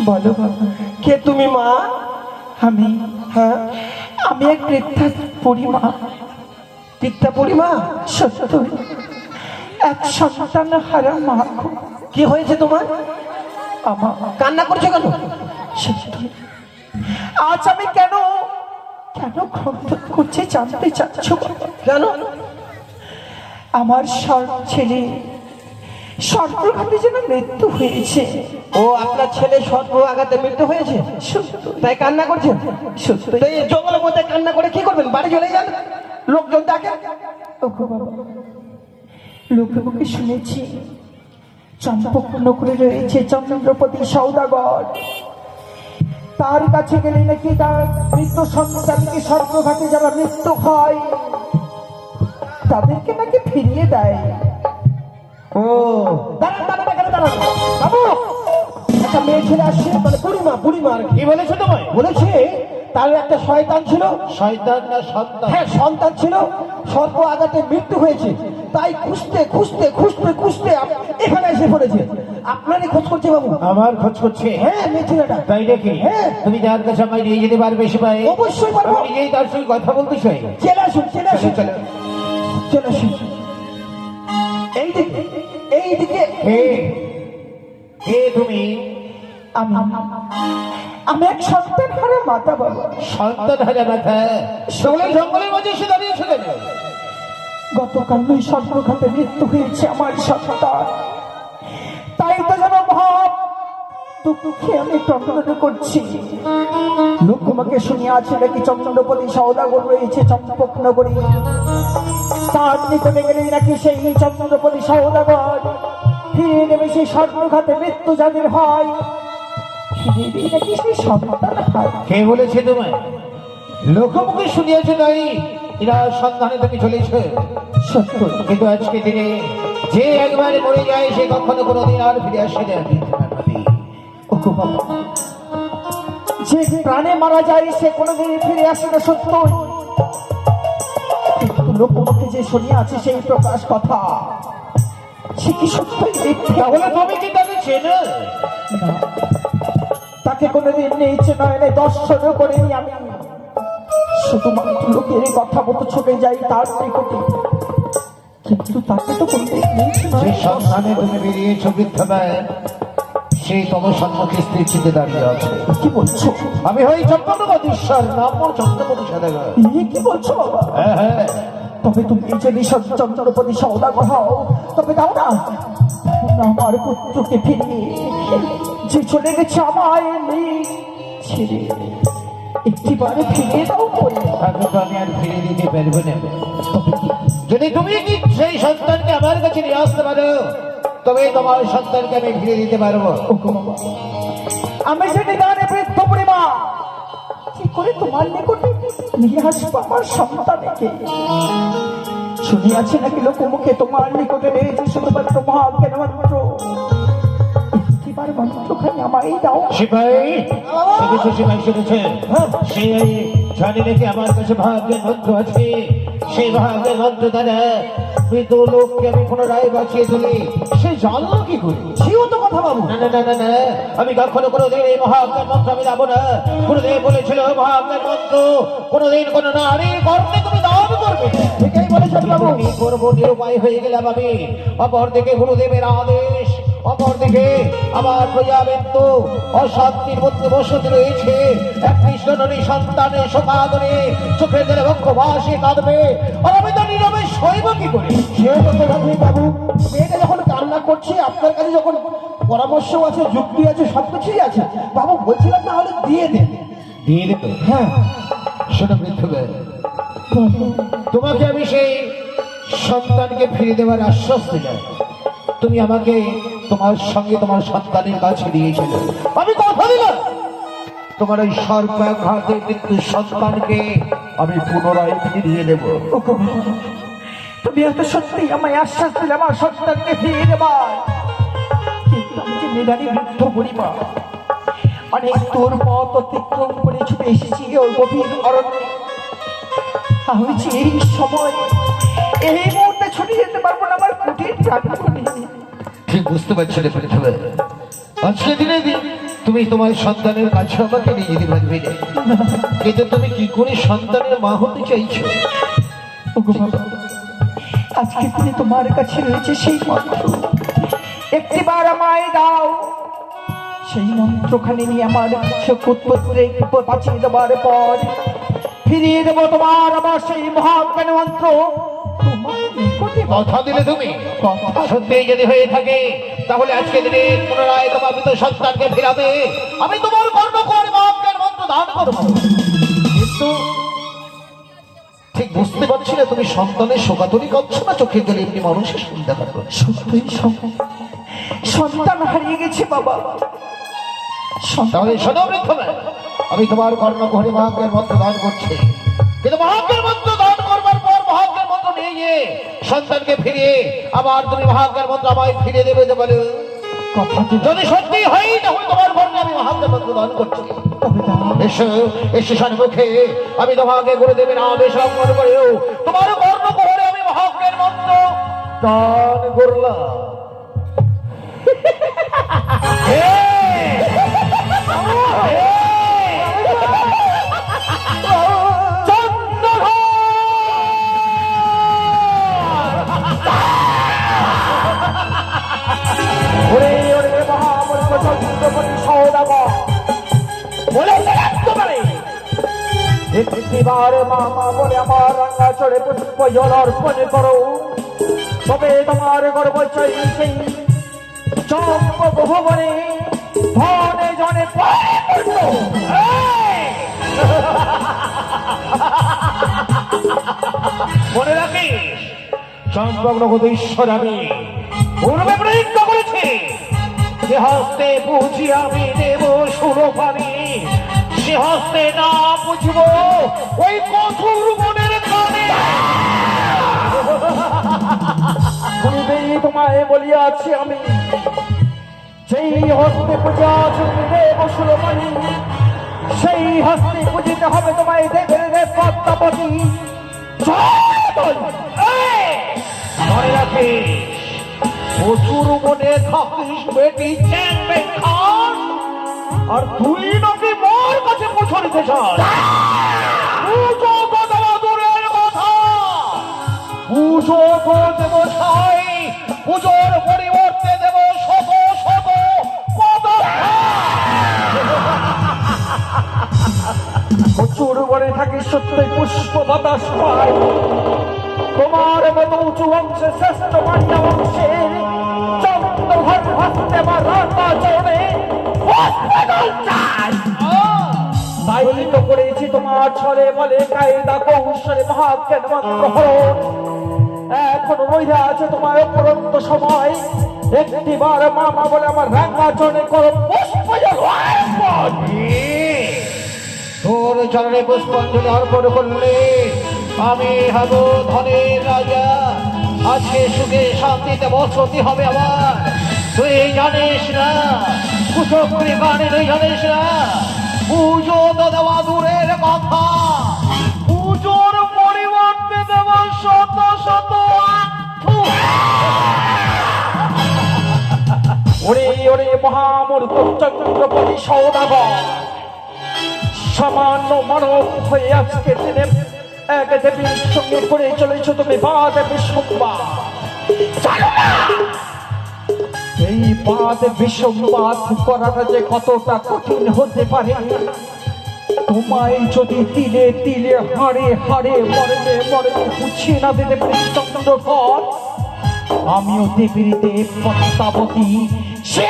বলো বাবা, কে তুমি মা? আমি হ্যাঁ আমি এক বৃদ্ধা পরিমা। পিতা পরিমা। সত্য এক সন্তান হারা মা গো। কি হয়েছে তোমার? আমার কান্না করছো কেন? সত্য আজ আমি কেন কেন ক্রন্দন করছি জানতে চাচ্ছ বাবা? কেন? আমার ছেলে সর্বঘাতে যেন মৃত্যু হয়েছে। ও আপনার ছেলে সর্ব আঘাতে মৃত্যু হয়েছে, সত্য তাই কান্না করছেন? সত্য তো এই জঙ্গলের মধ্যে কান্না করে কি করবেন? বাড়ি চলে যান, লোকজন ডাকে। ওগো বাবা, লোকে মুখে শুনেছি চম্পকপূর্ণ করে রয়েছে চন্দ্রপতি সৌদাগর, তার কাছে গেলে নাকি তার মৃত্যু সন্তানকে সর্বঘাতে যারা মৃত্যু হয় তাদেরকে নাকি ফিরিয়ে দেয়। ও দাঁড়ান দাঁড়ান এখানে দাঁড়ান বাবু। একটা মেয়ে ছেলে আসছে, মানে বুড়িমা বুড়িমা আর কি কি বলেছো তোমায়? বলেছে তার একটা শয়তান ছিল, শয়তান না সন্তান? হ্যাঁ সন্তান ছিল, সর্প আঘাতে মৃত্যু হয়েছে, তাই খুঁজতে খুঁজতে খুঁজতে খুঁজতে এখানে এসে পড়েছে। আপনারই খোঁজ করছে বাবু। আমার খোঁজ করছে? হ্যাঁ মেয়ে ছেলেটা। তাই নাকি? হ্যাঁ। তুমি যার কাছে আমায় নিয়ে যেতে পারবে সিপাহী? অবশ্যই পারবো। আমি নিজেই তার সঙ্গে কথা বলতে চাই। চলে আসুন, চলে আসুন, চলো। চলে আসুন। এইদিকে এইদিকে। কে? কে তুমি? আমি আমি এক সন্তান হারা মাতা বাবা। সন্তান হারা মাথা? সকলে জঙ্গলের মাঝে এসে দাঁড়িয়েছো কেন? গতকাল ওই সর্বঘাতে মৃত্যু হয়েছে আমার সন্তান, তাই তো যেন ভাব দুঃখে আমি প্রকট করছি। লোক আমাকে শুনিয়ে আছে নাকি চন্দ্রপতি সওদাগর রয়েছে চম্পক নগরী, তার নিকটে গেলেই নাকি সেই চন্দ্রপতি সওদাগর ফিরে নেবে সেই সর্বঘাতে মৃত্যু যাদের হয়, ফিরে দিয়ে নাকি সেই সন্তান হয়। কে বলেছে তোমায়? লোকমুখে শুনিয়েছে তাই এরা সন্ধানে তুমি চলেছে। সত্য, কিন্তু আজকে দিনে যে একবার মরে যায় সে কখনো কোনোদিন আর ফিরে আসে না। ওগো বাবা, যে প্রাণে মারা যায় সে কোনোদিন ফিরে আসে না, সত্য। কিন্তু লোকমুখে যে শুনিয়ে আছে সেই প্রকাশ কথা, সে কি সত্যই মিথ্যে? তাহলে তুমি কি তাকে চেনো? না, তাকে কোনোদিন নিয়েছে নয় নাই দর্শনও করিনি আমি। শুধুমাত্র লোকের কথা মতো ছুটে যাই তার নিকটে, কিন্তু তাকে তো কোনোদিন নিয়েছে যে নয়। সন্ধানে তুমি বেরিয়েছো বৃদ্ধবায়, সেই তোমার সম্মুখে স্থির চিন্তে দাঁড়িয়ে আছে। কি বলছো? আমি হই চন্দ্রপতি ঈশ্বর, নাম মোর চন্দ্রপতি সদাগর। কি বলছো বাবা? হ্যাঁ হ্যাঁ। তবে তুমি যদি চন্দ্রপতি সওদাগর হও, তবে দাও না আমার পুত্রকে ফিরিয়ে, যে চলে গেছে আমায় ছেড়ে, একটিবারে ফিরিয়ে দাও বলে। তাকে তো আমি আর ফিরে দিতে পারবো না। যদি তুমি কি সেই সন্তানকে আমার কাছে নিয়ে আসতে পারো, তবে তোমার সন্তানকে আমি ফিরে দিতে পারবো। ওগো বাবা, আমি যে নিদানে বৃদ্ধ পরিমা, কি করে তোমার নিকটে নিয়ে আসবো আমার সন্তানকে? শুনিয়াছি নাকি লোকমুখে তোমার নিকটে রয়েছে শুধুমাত্র মহাজ্ঞান মন্ত্র, একটিবার মন্ত্রখানি আমায় দাও। সিপাহী শুনেছো? সিপাহী শুনেছে? সে জানি নাকি আমার কাছে ভাগ্যের মন্ত্র আছে। সেই ভাগ্যের মন্ত্র দ্বারা মৃত লোককে আমি পুনরায় বাঁচিয়ে তুলি। সে জানলো কি করে? সেও তো কথা বাবু। না না না না না, আমি কখনো কোনোদিন এই মহাজ্ঞান মন্ত্র আমি যাবো না। গুরুদেব বলেছিল মহাজ্ঞান মন্ত্র কোনোদিন কোনো নারীর কর্মে তুমি দান করবে। এটাই বলেছেন বাবু। আমি করবো নিরুপায় হয়ে গেলাম আমি। অপরদিকে গুরুদেবের আদেশ, অপরদিকে আমার প্রজাবেত্ত অশান্তির মধ্যে বসতে রয়েছে। এক কৃষ্ণনী সন্তানের শোকাদনে চোখের ধরে বক্ষ ভাসে কাঁদবে, আর আমি তো নীরবে সইব কি করে? সেও তো কথা নেই বাবু। মেয়েটা যখন কান্না করছে, আপনার কাছে যখন পরামর্শ আছে, যুক্তি আছে, সবকিছুই আছে বাবু, বলছিলাম না হলে দিয়ে দেন। দিয়ে দেবে? হ্যাঁ শোনো বৃদ্ধবাই, তোমাকে আমি সেই সন্তানকে ফিরে দেওয়ার আশ্বাস দিলাম। তুমি আমাকে তোমার সঙ্গে তোমার সন্তানের কাছে দিয়েছিলে, আমি কথা দিলাম তোমার ওই সর্বাঘাতে মৃত্যু সন্তানকে আমি পুনরায় ফিরিয়ে দেব। ওগো বাবা, তুমি এত সত্যি আমায় আশ্বাস দিলে আমার সন্তানকে ফিরিয়ে দেবার, কিন্তু আমি যে নিদানি বৃদ্ধ পরিমা, অনেক দূর পথ অতিক্রম করে ছুটে এসেছি ওই গভীর অরণ্যে। আমি যে এই সময় এই মুহূর্তে ছুটে যেতে পারবো না আমার কুটির প্রাঙ্গণে। ঠিক বুঝতে পারছি রে বৃদ্ধবাই, আজকে দিনে তুমি তোমার সন্তানের কাছে আমাকে নিয়ে যেতে পারবে না, কিন্তু তুমি কি করে সন্তানের মা হতে চাইছো? ওগো বাবা, আজকে তুমি তোমার কাছে রয়েছে সেই মন্ত্র, একটিবার আমায় দাও। সেই মন্ত্রখানি নিয়ে আমার পুত্রে বাঁচিয়ে দেওয়ার পর ফিরিয়ে দেবো তোমার আমার সেই মহাজ্ঞান মন্ত্র। তোমার নিকটে কথা দিলে তুমি? কথা সত্যি যদি হয়ে থাকে তাহলে আজকে দিনে পুনরায় তোমার মৃত সন্তানকে ফিরাবে আমি তোমার কর্ম করে মহাজ্ঞান মন্ত্র দান করবো। কিন্তু ঠিক বুঝতে পারছি না তুমি সন্তানের শোকাতুরি করছো না চোখে গেলে এমনি মানুষের সুন্দর করো। সত্যই সন্তান হারিয়ে গেছে বাবা। তাহলে শোনো বৃদ্ধবাই, আমি তোমার কর্ম করে মহাজ্ঞান মন্ত্র দান করছি, কিন্তু মহাজ্ঞান মন্ত্র দান করবার পর মহাজ্ঞান মন্ত্র নিয়ে গিয়ে সন্তানকে ফিরিয়ে আবার তুমি মহাজ্ঞান মন্ত্র আমায় ফিরিয়ে দেবে যে বলে কথা যদি সত্যি হয় তাহলে তোমার কর্মে আমি মহাজ্ঞান মন্ত্র দান করছি। এসো এসো সম্মুখে, আমি তোমাকে গুরুদেবের আদেশ লঙ্ঘন করেও তোমার কর্ণকুহরে আমি মহাজ্ঞের মন্ত্র দান করলাম। ওরে ওরে মহামূর্খ চন্দ্রপতি সওদাগর বলেছে একেবারে একটিবার মামা বলে আমার রাঙ্গা চড়ে পুষ্প জল অর্পণ করো, তবে তোমার গর্ব চাই সেই চম্পক ভুবনে ধনে জনে মনে রাখিস, চম্পক নগদ ঈশ্বর আমি পূর্বে প্রতিজ্ঞা করেছি, যে হস্তে বুঝি আমি দেব সুরপানি, সে হস্তে না বুঝব ওই কঠোর মনের কানে। পূর্বেই তোমায় বলিয়াছি আমি, সেই হস্তে পূজা তুমি দেব সুরমণি, সেই হস্তে পুজিতে হবে তোমায় দেবের রে পদ্মাবতী। মনে রাখিস, প্রচুর মনে থাকিস বেটি চ্যাংবে খান, আর তুই নাকি মোর কাছে পুজো নিতে চাস। পুজো তো দেওয়া দূরের কথা, পুজো তো দেব ছাই, পুজোর পরিবর্তে দেব শত শত প্রচুর বনে থাকি সত্যই পুষ্প বাতাস পাই, তোমার মতো উঁচু বংশে শ্রেষ্ঠ মান্না বংশের চন্দ্রঘর হস্তে বা রাতা চরণে তাই তো করেছি তোমার ছলে বলে কায়দা কৌশলে মহাজ্ঞান মন্ত্র হরণ। এখন রইয়া আছে তোমার অপরন্ত সময়, একটিবার মামা বলে আমার রাঙ্গা চরণে করো পুষ্প জল অর্পণ। তোর চরণে পুষ্পাঞ্জলি অর্পণ করলে আমি হব ধনের রাজা, আজকে সুখে শান্তিতে বসতি হবে আমার। তুই জানিস না, কুচক্রি কানে তুই জানিস না, পুজো তো দেওয়া দূরের কথা, পুজোর পরিবর্তে দেব শত শত আঠু। ওরে ওরে মহামূর্খ চন্দ্রপতি সওদাগর, সামান্য মানব হয়ে আজকে দিনে এক দেবীর সঙ্গে করে চলেছ তুমি বাদ বিসম্বাদ। এই বাদ বিসম্বাদ করাটা যে কতটা কঠিন হতে পারে, তোমায় যদি তিলে তিলে হাড়ে হাড়ে মরবে মরবে বুঝিয়ে না দিতে পারি চন্দ্রকর, আমিও দেবীর দেব পদ্মাবতী সে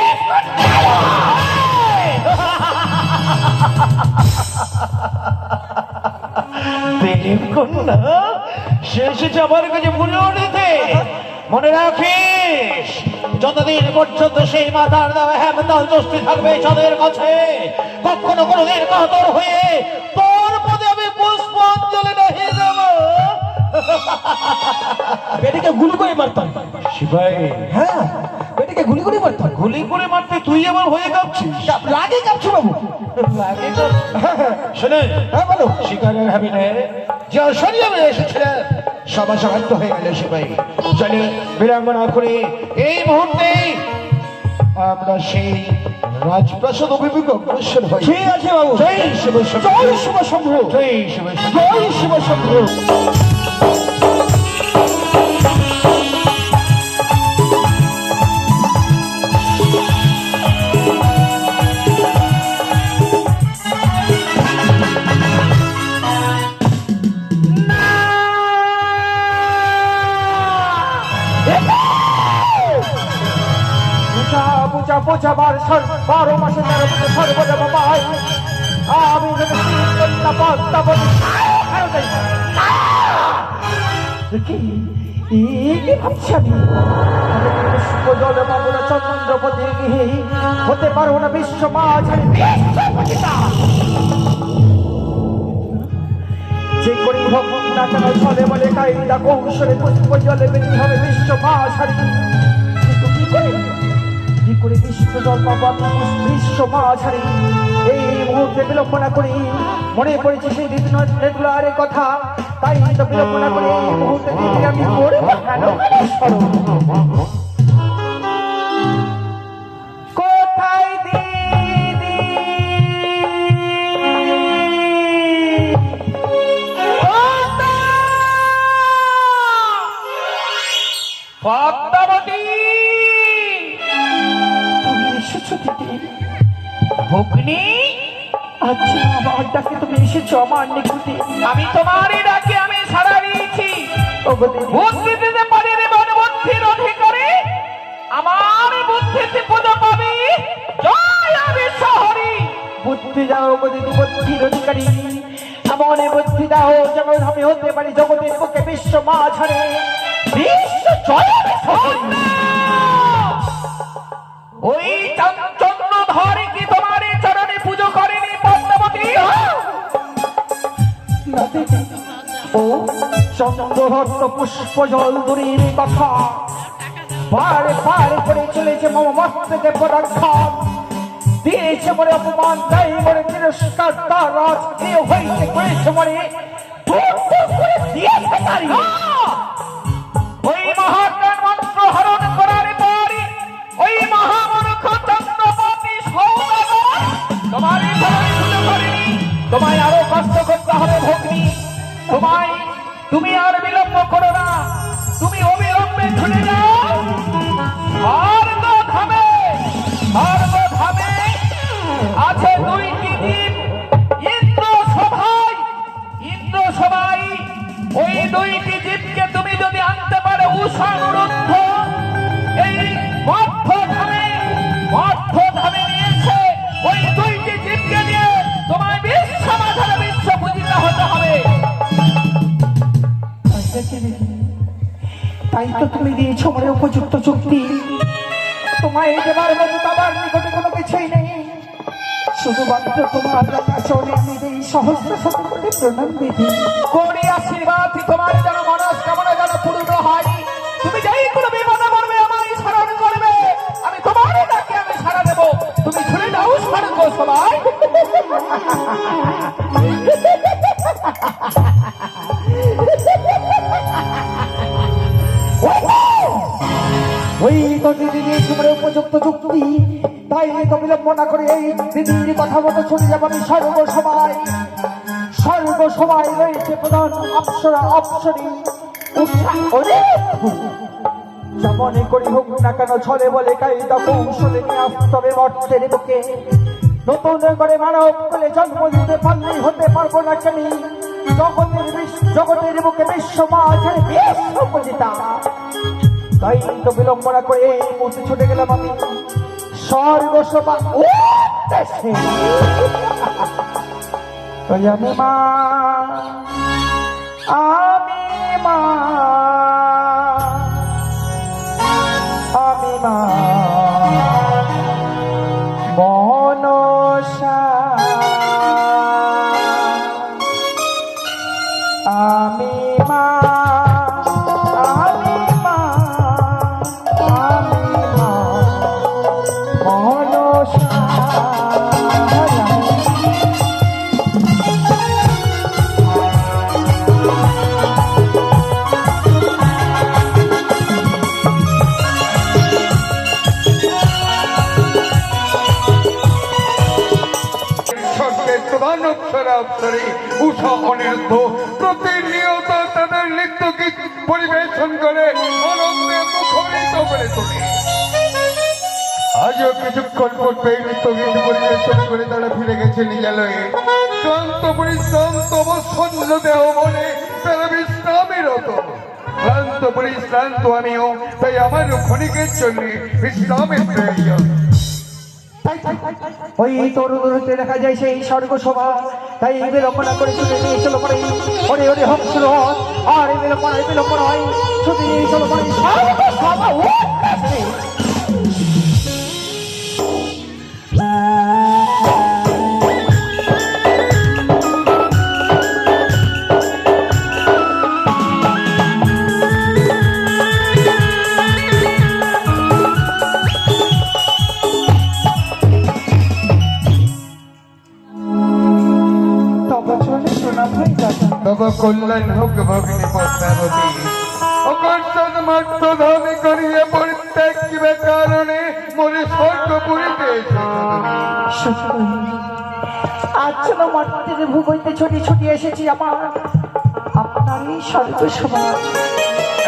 কন্যা সে এসেছে আমার কাছে পুজো নিতে। মনে রাখিস, যতদিন পর্যন্ত সেই মাতার দেওয়া হেমতাল দোষী থাকবে চাঁদের কাছে, কখনো কোনোদিন কাতর হয়ে তোর পদে আমি পুষ্পাঞ্জলি নাহি দেব। বেটিকে গুলি করে মারতাম। শিবাই, হ্যাঁ, বেটিকে গুলি করে মারতাম। গুলি করে মারতে তুই আমার হয়ে কাঁপছিস? লাগে কাঁপছো বাবু? লাগে তো। শোনে, হ্যাঁ বলো। শিকারের হাবিনে যে সরিয়ে এসেছিলেন সবার শান্ত হয়ে গেল। শিবাই, চলে বিলম্ব না করে এই মুহূর্তে আমরা সেই রাজপ্রাসাদ অভিমুখে অগ্রসর হই। ঠিক আছে বাবু। জয় শিব শম্ভু, জয় শিব শম্ভু, জয় শিব শম্ভু, জয় শিব শম্ভু। পূজা পূজাবার 12 মাসে 13 পুজো সর্বদেব মাই, আমি যদি কন্যা পদ্মাবতী কি ভাবছি আমি? পুষ্প জল বাবুরা চন্দ্রপতি হতে পারবো না বিশ্ব মাঝারি যে করি হোক না কেন চলে বলে কায়দা কৌশলে পুষ্প জলে বেরিয়ে হবে বিশ্ব মাঝারি। কিন্তু কি করে বিশ্ব জন্মপাত বিশ্ব মাঝারি এই মুহূর্তে বিলম্বনা করি মনে পড়েছে সেই রেগুলারের কথা, তাই তো বিলম্বনা করে এই মুহূর্তে দিদি আমি করবো কেন স্মরণ। কোথায় দিদি পদ্মাবতী, তুমি এসেছো দিদি? ভগ্নী, আচ্ছা আমার ডাকে তুমি এসেছো আমার নিকটে? আমি তোমারই ডাকে আমি সাড়া দিয়েছি। ওগো দিদি, বুদ্ধি দিতে পারিনি মন বুদ্ধির অধিকারী, আমার বুদ্ধিতে পুজো পাবি। জয় আমি শহরী। বুদ্ধি দাও গো দিদি, বুদ্ধির অধিকারী এমন বুদ্ধি দাও যেমন আমি হতে পারি জগতের বুকে বিশ্ব মাঝারে বিশ্ব জয় আমি শহরী। ওই চন্দ্রধর কি তোমার চরণে পুজো করেনি পদ্মাবতী? ও চন্দ্রহস্ত পুষ্প জল দূরের কথা পার পার করে চলেছে মম মস্তকে পদার্থন দিয়েছে মনে অপমান, তাই মনে তিরস্কার তার রাজ এ হইতে করেছে মনে দিয়েছে তারি। ওই মহাজ্ঞান মন্ত্র হরণ করার পর ওই মহামূর্খ চন্দ্রপতি সৌদাগর তোমার চরণে পুজো করেনি। তোমায় আরো কষ্ট করতে হবে ভগ্নী। তুমি আর বিলম্ব করো না, তুমি অবিলম্বে ছুটে যাও স্বর্গ ধামে। স্বর্গ ধামে আছে দুইটি দ্বীপ, ইন্দ্র সভায়। ইন্দ্র সভায় ওই দুইটি দ্বীপকে তুমি যদি আনতে পারো উষানুরুদ্ধ এই মধ্য ধামে নিয়েছে, ওই দুইটি দ্বীপকে নিয়ে তোমায় বিশ্ব মাঝারে বিশ্ব পূজিত হতে হবে। তাই তো তুমি দিয়েছো মনে উপযুক্ত চুক্তি, তোমায় দেবার মতো তাবার নিকটে কোনো কিছুই নেই, শুধুমাত্র তোমার চরণে আমি এই সহস্র শত কোটি প্রণাম বিধি কোটি আশীর্বাদ তোমার যেন মনস্কামনা যেন পূর্ণ হয়। তুমি যেই কোনো বিপদে পড়বে আমায় স্মরণ করবে, আমি তোমার ডাকে আমি সাড়া দেব। তুমি ছুড়ে যাও স্বর্গ সবাই। ওই তো দিদি দিয়েছি মনে উপযুক্ত চুক্তি, তাই তো বিলম্বনা করে এই দিদির কথা মতো ছুটে যাবো আমি সর্বসময় রয়েছে প্রধান অপ্সরা অপ্সরী যেমন করি হোক না কেন ছলে বলে কায়দা কৌশলে নিয়ে আসতে হবে মর্তের বুকে। নতুন করে মানব করে জন্ম দিতে পারলেই হতে পারবো না কেন জগতের বুকে বিশ্ব মাঝের বিশ্ব পূজিতা। তাই তো বিলম্বনা করে এই মুহূর্তে ছুটে গেলাম আমি স্বর্গসভা উদ্দেশ্যে। আমি মা মনসা আমি মা মনসা উষা অনিরুদ্ধ প্রতিনিয়ত তাদের নৃত্য গীত পরিবেশন করে আনন্দে মুখরিত করে তোলে। আজও কিছুক্ষণ পূর্বে নৃত্য গীত পরিবেশন করে তারা ফিরে গেছে নিজালয়ে। ক্লান্ত পরিশ্রান্ত অবসন্ন দেহ মনে তারা বিশ্রামেরত। ক্লান্ত পরিশ্রান্ত আমিও, তাই আমার ক্ষণিকের জন্য বিশ্রামের প্রয়োজন। ওই তরুণতে দেখা যায় সেই স্বর্গসভা, তাই বিলম্বনা করে ছুটে নিয়ে চলো পরে ওরে ওরে হক শুরু হয় আর বিলম্বনা হয় ছুটে নিয়ে চলো পরে স্বর্গসভা উদ্দেশ্যে। প্রণাম হয় দাদা। তবে কল্যাণ হোক ভগিনী পদ্মাবতী অকর্ষণ মাত্র ধামে করিয়ে পরিত্যাগ কিবে কারণে মরে স্বর্গপুরীতে সত্যই আজ যেন মাটির ভূ হইতে ছুটি ছুটি এসেছি আমার আপনার এই স্বর্গ সমাজ।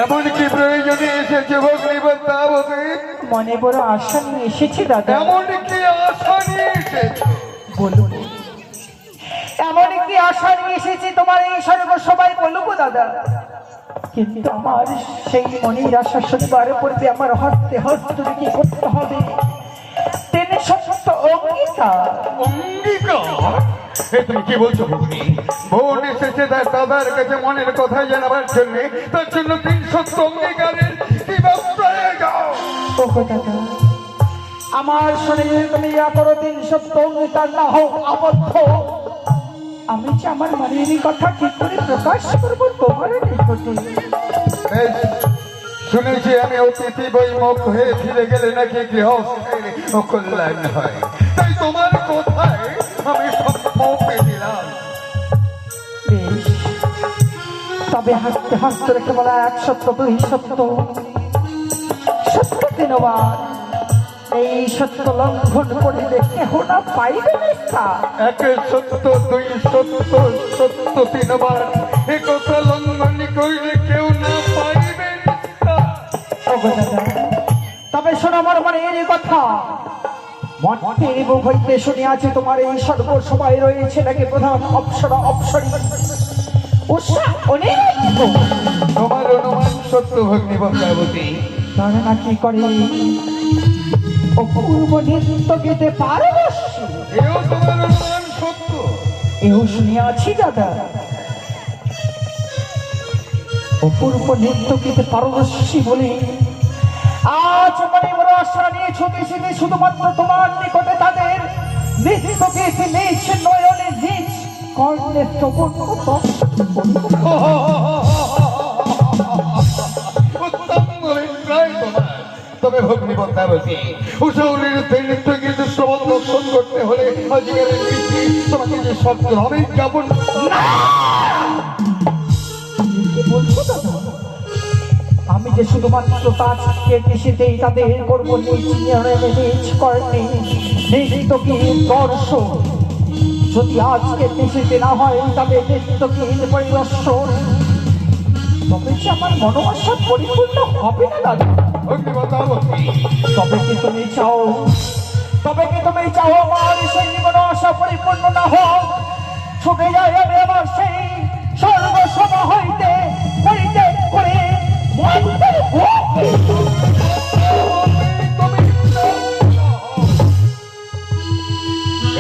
এমনকি প্রয়োজনে এসেছে ভগিনী পদ্মাবতী, মনে বড় আশা নিয়ে এসেছি দাদা। এমনকি আশা নিয়ে এসেছে। বলুন এমন কি আশা নিয়ে এসেছি তোমার এই স্বর্গ সবাই বলবো দাদা, কিন্তু আমার সেই মনের আশা শুনবার পূর্বে আমার হস্তে হস্ত কি করতে হবে তিনি সত্য অঙ্গীকার। অঙ্গীকার? এ তুমি কি বলছো ভগিনী? বোন এসেছে তার দাদার কাছে মনের কথা জানাবার জন্য, তার জন্য 300 অঙ্গীকারের কি ব্যবস্থা যাও। ওগো দাদা আমার শরীরে তুমি ইয়া করো 300 অঙ্গীকার না হোক আবদ্ধ, আমি যে আমার মনের কথা কি করে প্রকাশ করবো তোমার নিকটে। বেশ, শুনেছি আমি অতিথি বৈমুখ হয়ে ফিরে গেলে নাকি গৃহস্থের অকল্যাণ হয়, তাই তোমার কথায় আমি সম্মুখে দিলাম। বেশ, তবে হাসতে হাসতে রেখে বলা 1 সত্য 2 সত্য সত্য 3 বার এই সত্য লঙ্ঘন করে দেখে হোনা পাইবে না। 1 সত্য 2 সত্য সত্য 3 বার এ কথা লঙ্ঘন করলে কেউ না পাইবে না। ওগো দাদা, তবে শোনো আমার মানে এই কথা মন্ত্রের মুখ হইতে শুনিয়াছি তোমার এই সর্ব সবাই রয়েছে নাকি প্রধান অপ্সরা অপ্সরী উষা অনেক তোমার অনুমান সত্য ভগ্নী পদ্মাবতী। তারা নাকি করে অপূর্ব নৃত্য গীতে পারদর্শী, এও তোমার অনুমান সত্য। এও শুনিয়াছি দাদা অপূর্ব নৃত্য গীতে পারদর্শী বলে আজ মনে বড় আশা নিয়ে ছুটি ছুটি শুধুমাত্র তোমার নিকটে তাদের নৃত্য গীতে নিজ নয়নে নিজ কর্ণে শ্রবণ করব। উত্তম অভিপ্রায় তোমার। তবে ভগ্নী পদ্মাবতী উষাউলির নৃত্য কিন্তু শ্রবণ দর্শন করতে হলে আজকের এই পৃথিবী তোমাকে যে শব্দ হবে জ্ঞাপন কি বলছো দাদা? আমি যে শুধুমাত্র তাজকে কৃষিতেই তাদের করবো নিজ নিয়মে নিজ কর্ণে নৃত্য গীত দর্শন, যদি আজকে কৃষিতে না হয় তবে নৃত্য গীত পরিদর্শন তবে যে আমার মনোবাসা পরিপূর্ণ হবে না দাদা। ভগ্নী পদ্মাবতী তবে কি তুমি চাও আমার সেই মনোবাসা পরিপূর্ণ না হোক, ছুটে যায় আমি আমার সেই সর্বসভা হইতে পরিত্যাগ করে মন্ত্রের বুকে।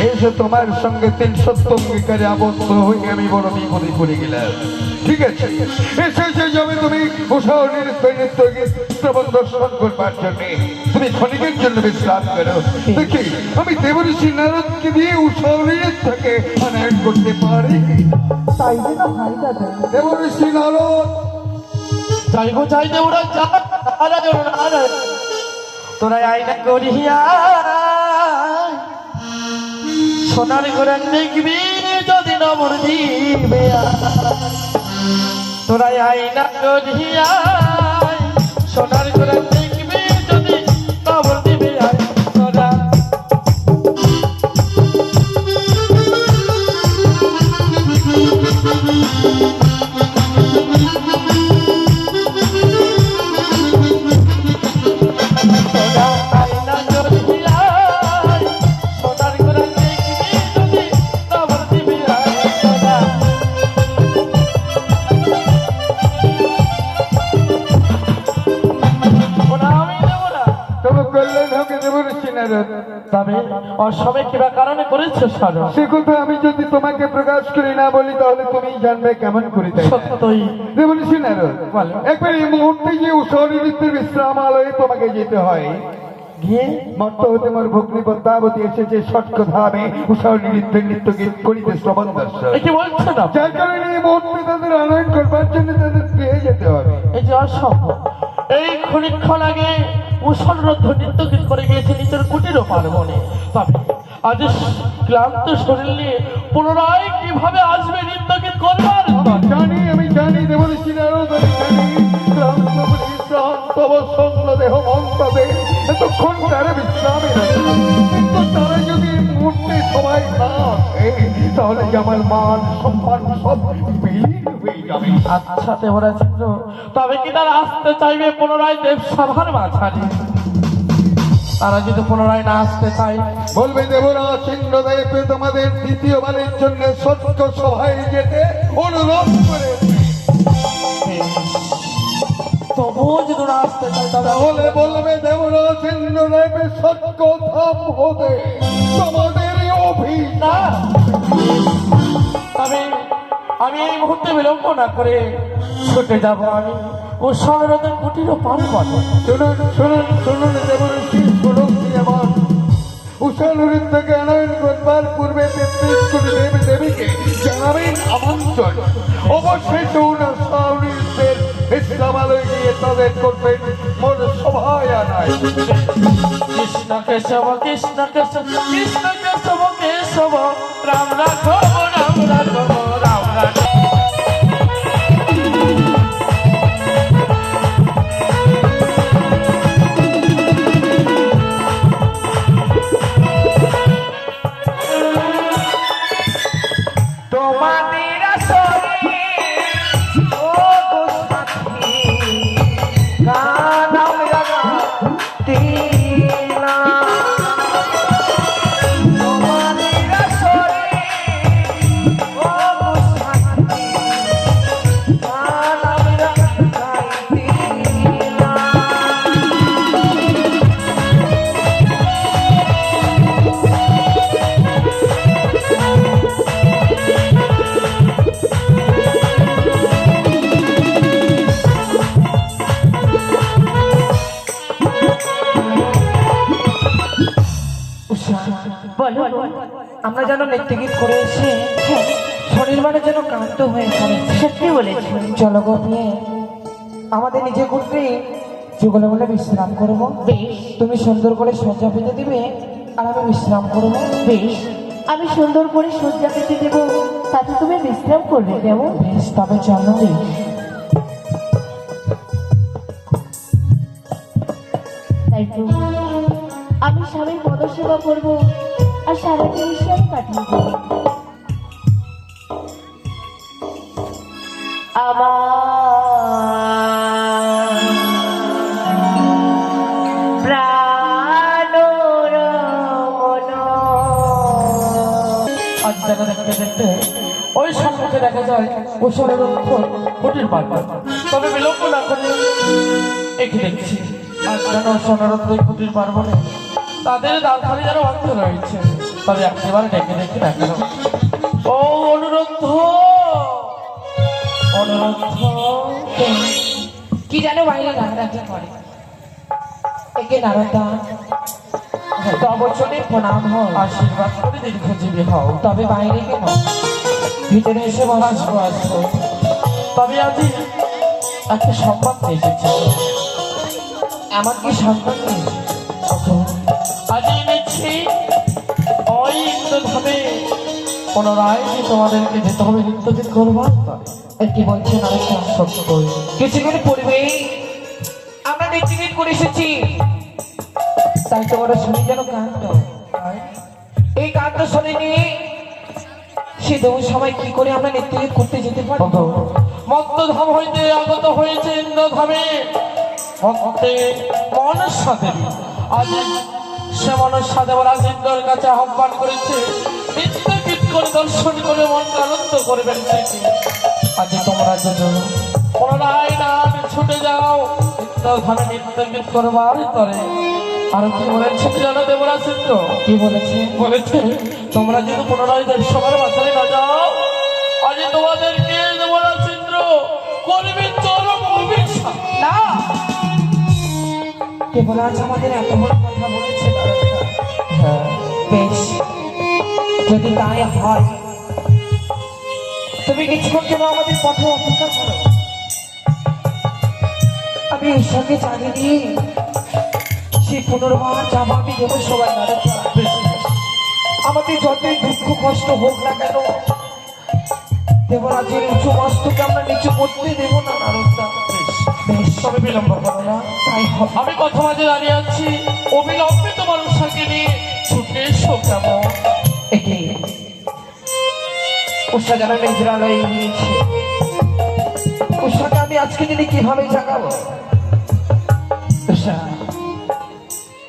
এসে তোমার সঙ্গে 300 অঙ্গীকারে আবদ্ধ হয়ে আমি বড় বিপদে পড়ে গেলাম। ঠিক আছে, এসে যাবে তুমি উষাউলির নৃত্য গীত শ্রবণ দর্শন করবার জন্য। তুমি ক্ষণিকের জন্য বিশ্রাম করো। দেখি আমি দেবঋষি নারদকে দিয়ে উষাউলির থেকে আনায়ন করতে পারি। তাই যে না ভাই দাদা, দেবঋষি নারদ যাইবো চাইতে ওরা তোরা আইনা করিয়া সোনার ঘরে দেখবি যদি নবর দিবে তোরা আইনা করিয়া সোনার ঘরে দেখবি যদি নবর দিবে তোরা তবে অসময় কিবা কারণে করেছে সারা সে কথা আমি যদি তোমাকে প্রকাশ করি না বলি তাহলে তুমি জানবে কেমন করি। তাই সত্যই দেবঋষি নারদ একবার এই মুহূর্তে যে উষাউলি নৃত্যের বিশ্রামালয়ে তোমাকে যেতে হয়। গিয়ে মর্ত হতে মোর ভগ্নী পদ্মাবতী এসেছে সটক ধামে উষাউলি নৃত্য গীত করিতে শ্রবণ দর্শন। কি বলছো না? যার কারণে এই মুহূর্তে তাদের আনয়ন করবার জন্য তাদের গৃহে যেতে হবে। এই যে অসম্ভব, এই ক্ষণিক্ষণ আগে মুসলরদ্ধ নৃত্য গীত করে গিয়েছে নিজের কুটিরও পার্বণে। তবে আজ ক্লান্ত শরীর নিয়ে পুনরায় কিভাবে আসবে নৃত্য গীত হতে এতক্ষণ তারা বিশ্রামে রয়েছে। কিন্তু তারা যদি এই মুহূর্তে সবাই না আসে, তাহলে যে আমার মান সম্মান সব বিলীন হয়ে যাবে। আচ্ছা দেবরাজ ইন্দ্র, তবে কি তারা আসতে চাইবে পুনরায় দেবসভার মাঝারে? তারা যদি পুনরায় না আসতে চায়, বলবে দেবরাজ ইন্দ্রদেব তোমাদের দ্বিতীয়বারের জন্য সত্য সভায় যেতে অনুরোধ করে। তবুও যদি না আসতে চায় তবে তাহলে বলবে দেবরাজ ইন্দ্রদেব সত্য ধাম হতে তোমাদের অভিযান। তবে আমি এই মুহূর্তে বিলম্ব না করে ছুটে যাব। আমি ও সরদের কুটিরও পার পাবো। শুনুন শুনুন শুনুন দেবঋষি, শুনুন আমার উষানুরের থেকে আনয়ন করবার পূর্বে 33 কোটি দেবী দেবীকে জানাবেন আমন্ত্রণ। অবশ্যই চৌনাশাউরীদের বিশ্রামালয় গিয়ে তাদের করবেন মোর সভায় আনায়। কৃষ্ণ কেশব কৃষ্ণ কেশব কৃষ্ণ কেশব কেশব রাম রাঘব রাম রাঘব রাম রাঘব। তোমাদের আসরে ও গো সাথী গান আমরা গাইতেছিলাম। তোমাদের আসরে ও গো সাথী গান আমরা গাইতেছিলাম। বলো আমরা যেন নৃত্যগীত করে এসে শরীর মানে যেন ক্লান্ত হয়ে পড়ে। সত্যি বলেছি, চলো গো নিয়ে আমাদের নিজে করতে যুগলে বলে বিশ্রাম করবো। বেশ, তুমি সুন্দর করে সজ্জা পেতে দিবে আর আমি বিশ্রাম করবো। বেশ, আমি সুন্দর করে সজ্জা পেতে দেব, তাতে তুমি বিশ্রাম করবে কেমন? বেশ, তবে চলো। তাই তো আমি স্বামীর পদসেবা করবো আর সারাটি বিশ্রাম কাটিয়ে দেবো। আমার প্রাণরমণ। আজ দেখা দেখতে দেখতে ওই সম্মুখে দেখা যায় ওষুধের কুটির পার। তবে বিলম্ব না করে একে দেখছি আজ যেন সোনারত্ন কুটির পার বলে তাদের দাঁড়খানি যেন অর্থ রয়েছে। তবে একেবারে ডেকে দেখে দেখানো ও অনুরোধ অনুরোধ কি জানো বাইরে রাগারাগি করে। একে নারদা তবচনে প্রণাম হয়, আশীর্বাদ করে দীর্ঘজীবী হও। তবে বাইরে কেন, ভিতরে এসে বসো। আসবো। তবে আজ একটা সংবাদ নিয়ে এসেছি। এমন কি সম্পর্ক নেই? আজ এনেছি ওই ইন্দ্রধামে পুনরায় যে তোমাদেরকে যেতে হবে নৃত্যগীত করবার। কি বলছেন নারদা? সত্য কিছুক্ষণ পূর্বে আমরা নৃত্যগীত করে এসেছি, তাই তো ওরা শুনি যেন কান্ত। এই কান্ত শুনিনি সে দেবো সবাই কি করে আমরা নৃত্যগীত করতে যেতে পারবো? মত্তধাম হইতে আগত হয়েছে ইন্দ্রধামে মত্তে মনসা দেবী। আজ সে মনসা দেবরাজ ইন্দ্রের কাছে আহ্বান করেছে নৃত্যগীত করে দর্শন করে মনকে আনন্দ করবেন সেটি। আজ তোমরা যদি পুনরায় না ছুটে যাও ইন্দ্রধামে নৃত্যগীত করবার তরে। আর কি বলেছে জানো দেবরাজ ইন্দ্র? কি বলেছে? বলেছে তোমরা যদি পুনরায় দেড়শোবার বাঁচাই না যাও আজ তোমাদেরকে দেবরাজ ইন্দ্র করবে চরম অভিশাপ। না, কেবল আজ আমাদের এত বড় কথা বলেছে নারদা। হ্যাঁ, বেশ, যদি তাই হয় তুমি কিছুক্ষণ জন্য আমাদের পথে অপেক্ষা করো। আমি ঈশ্বরকে জানিয়ে দিয়ে সেই পুনর্বার জামাকে দেবো সবাই নারদা। আমাদের যতই দুঃখ কষ্ট হোক না কেন দেবরাজের উঁচু মস্তকে আমরা নিচু করতে দেবো না নারদা। বেশ, তবে বিলম্ব করো না। আমি কথা মাঝে দাঁড়িয়ে আছি, অবিলম্বে তোমার উষাকে নিয়ে ছুটে এসো কেমন? একে উষা যেন নিদ্রালয়ে গিয়েছে। উষাকে আমি আজকে দিনে কিভাবে জাগাবো? উষা,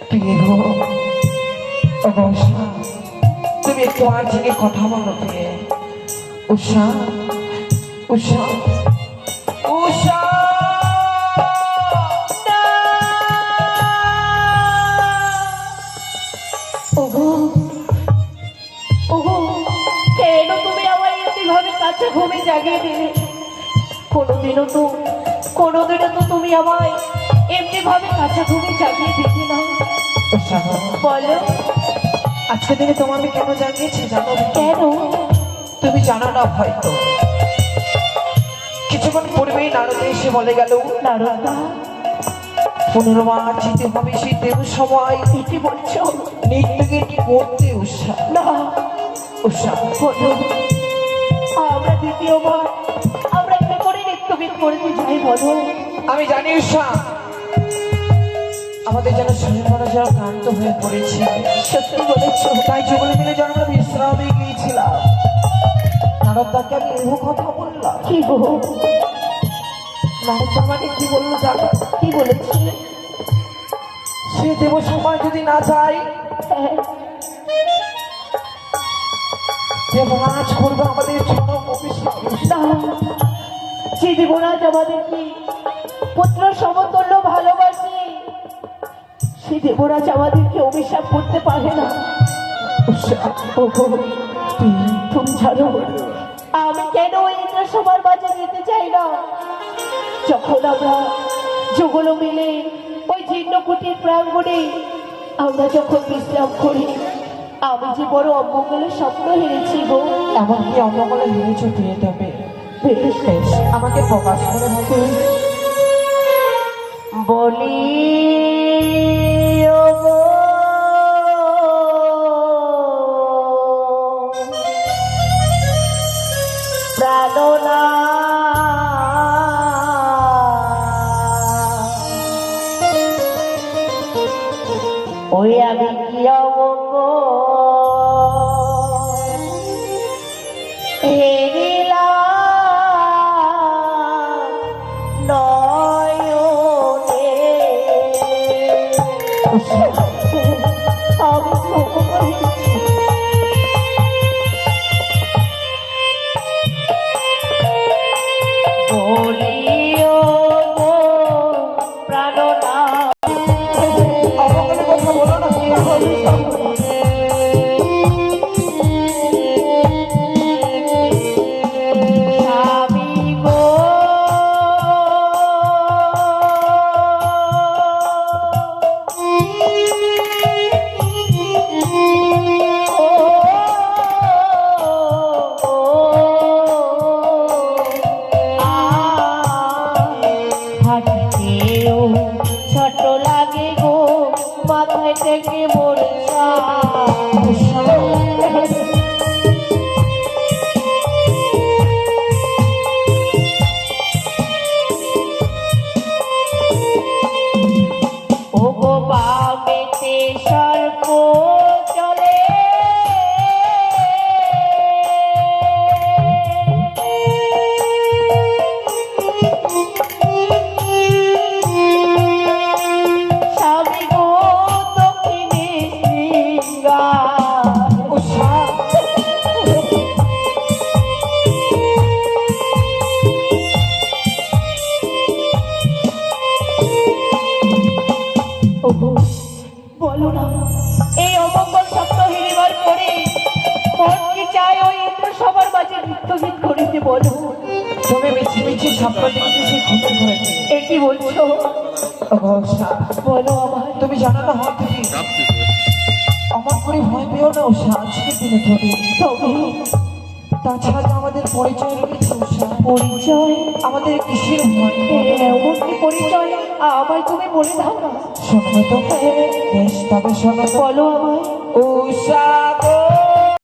প্রিয় গো, ও গো উষা, তুমি একটু আর জেগে কথা বলো প্রিয়ে। উষা, উষা, উষা। ওগো ওগো, কেন তুমি আমার এমনিভাবে কাছে ঘুমে জাগিয়ে দিলে? কোনোদিনও তো তুমি আমায় এমনিভাবে কাছে ঘুমে জাগিয়ে দিতে না। উষা, বলো আজকে দিনে তোমাকে কেন জাগিয়েছি জানো? কেন? তুমি জানো না হয়তো। কিছুক্ষণ পূর্বেই নারদে এসে বলে গেল, নারদা, 15 বার যেতে হবে সেই দেব সময় কি বলছো? নিত্যকে কি করতে উষা? না, উষা, বলো আমরা দ্বিতীয়বার আমরা কি করে নৃত্যবিদ করতে যাই বলো? আমি জানি উষা, আমাদের যেন শরীর যেন ক্লান্ত হয়ে পড়েছে। সত্যি বলেছো? তাই যুগল মিলে যেন আমরা বিশ্রামে গিয়েছিলাম। নারদাকে আমি এরকম কথা বললাম। কি গো, নারদ আমাকে কি বললো জানো? কি বলেছি? সে দেব সময় যদি না যায়, হ্যাঁ, দেবরাজ করবে আমাদের চরম অভিশাপ। না, যে দেবরাজ আমাদেরকে পুত্র সমতুল্য ভালোবাসে, সে দেবরাজ আমাদেরকে অভিশাপ করতে পারে না। ওগো, তুমি জানো আমি কেন ওই ইন্দ্র সবার মাঝে যেতে চাই না? যখন আমরা যুগল মিলে ওই জীর্ণকুটির প্রাঙ্গণে আমরা যখন বিশ্রাম করি, আমি যে বড় অমঙ্গলের স্বপ্ন হেরেছি গো। এমনকি অমঙ্গলে হেরেছ দিয়ে দেবে। বেশ বেশ, আমাকে প্রকাশ করে বলতে বলি ওগো, প্রাণনা ওই আমি কি হেরিলাম নয়নে। আমি বলিও গো প্রাণনা, অমঙ্গলের কথা বলো না। স্বামী গো হাঁটতেও ছোট লাগে গো, মাথায় থেকে বর্ষা। ওগো বামেতে সর্প চলে, স্বামী গো দক্ষিণে শৃঙ্গার। উষা, ওগো, বলো না, এই অমঙ্গল স্বপ্ন হেরিবার পরে মন কি চায় ওই ইন্দ্র সবার মাঝে নৃত্যগীত করিতে? বলো। তুমি মিছি মিছি স্বপ্ন দেখতে সে ঘুমে ধরেছে। এ কি বলছো? ওগো উষা, বলো আমায়। তুমি জানো না হয় তুমি আমার করে ভয় পেও না উষা। আজকের দিনে ধরে তবে তাছাড়া আমাদের পরিচয় রয়েছে উষা। পরিচয়? আমাদের কিসের ভয়? এমন কি পরিচয় আমায় তুমি বলে দাও না। শোনো তো, বেশ তবে শোনো তো। বলো আমায়। উষা গো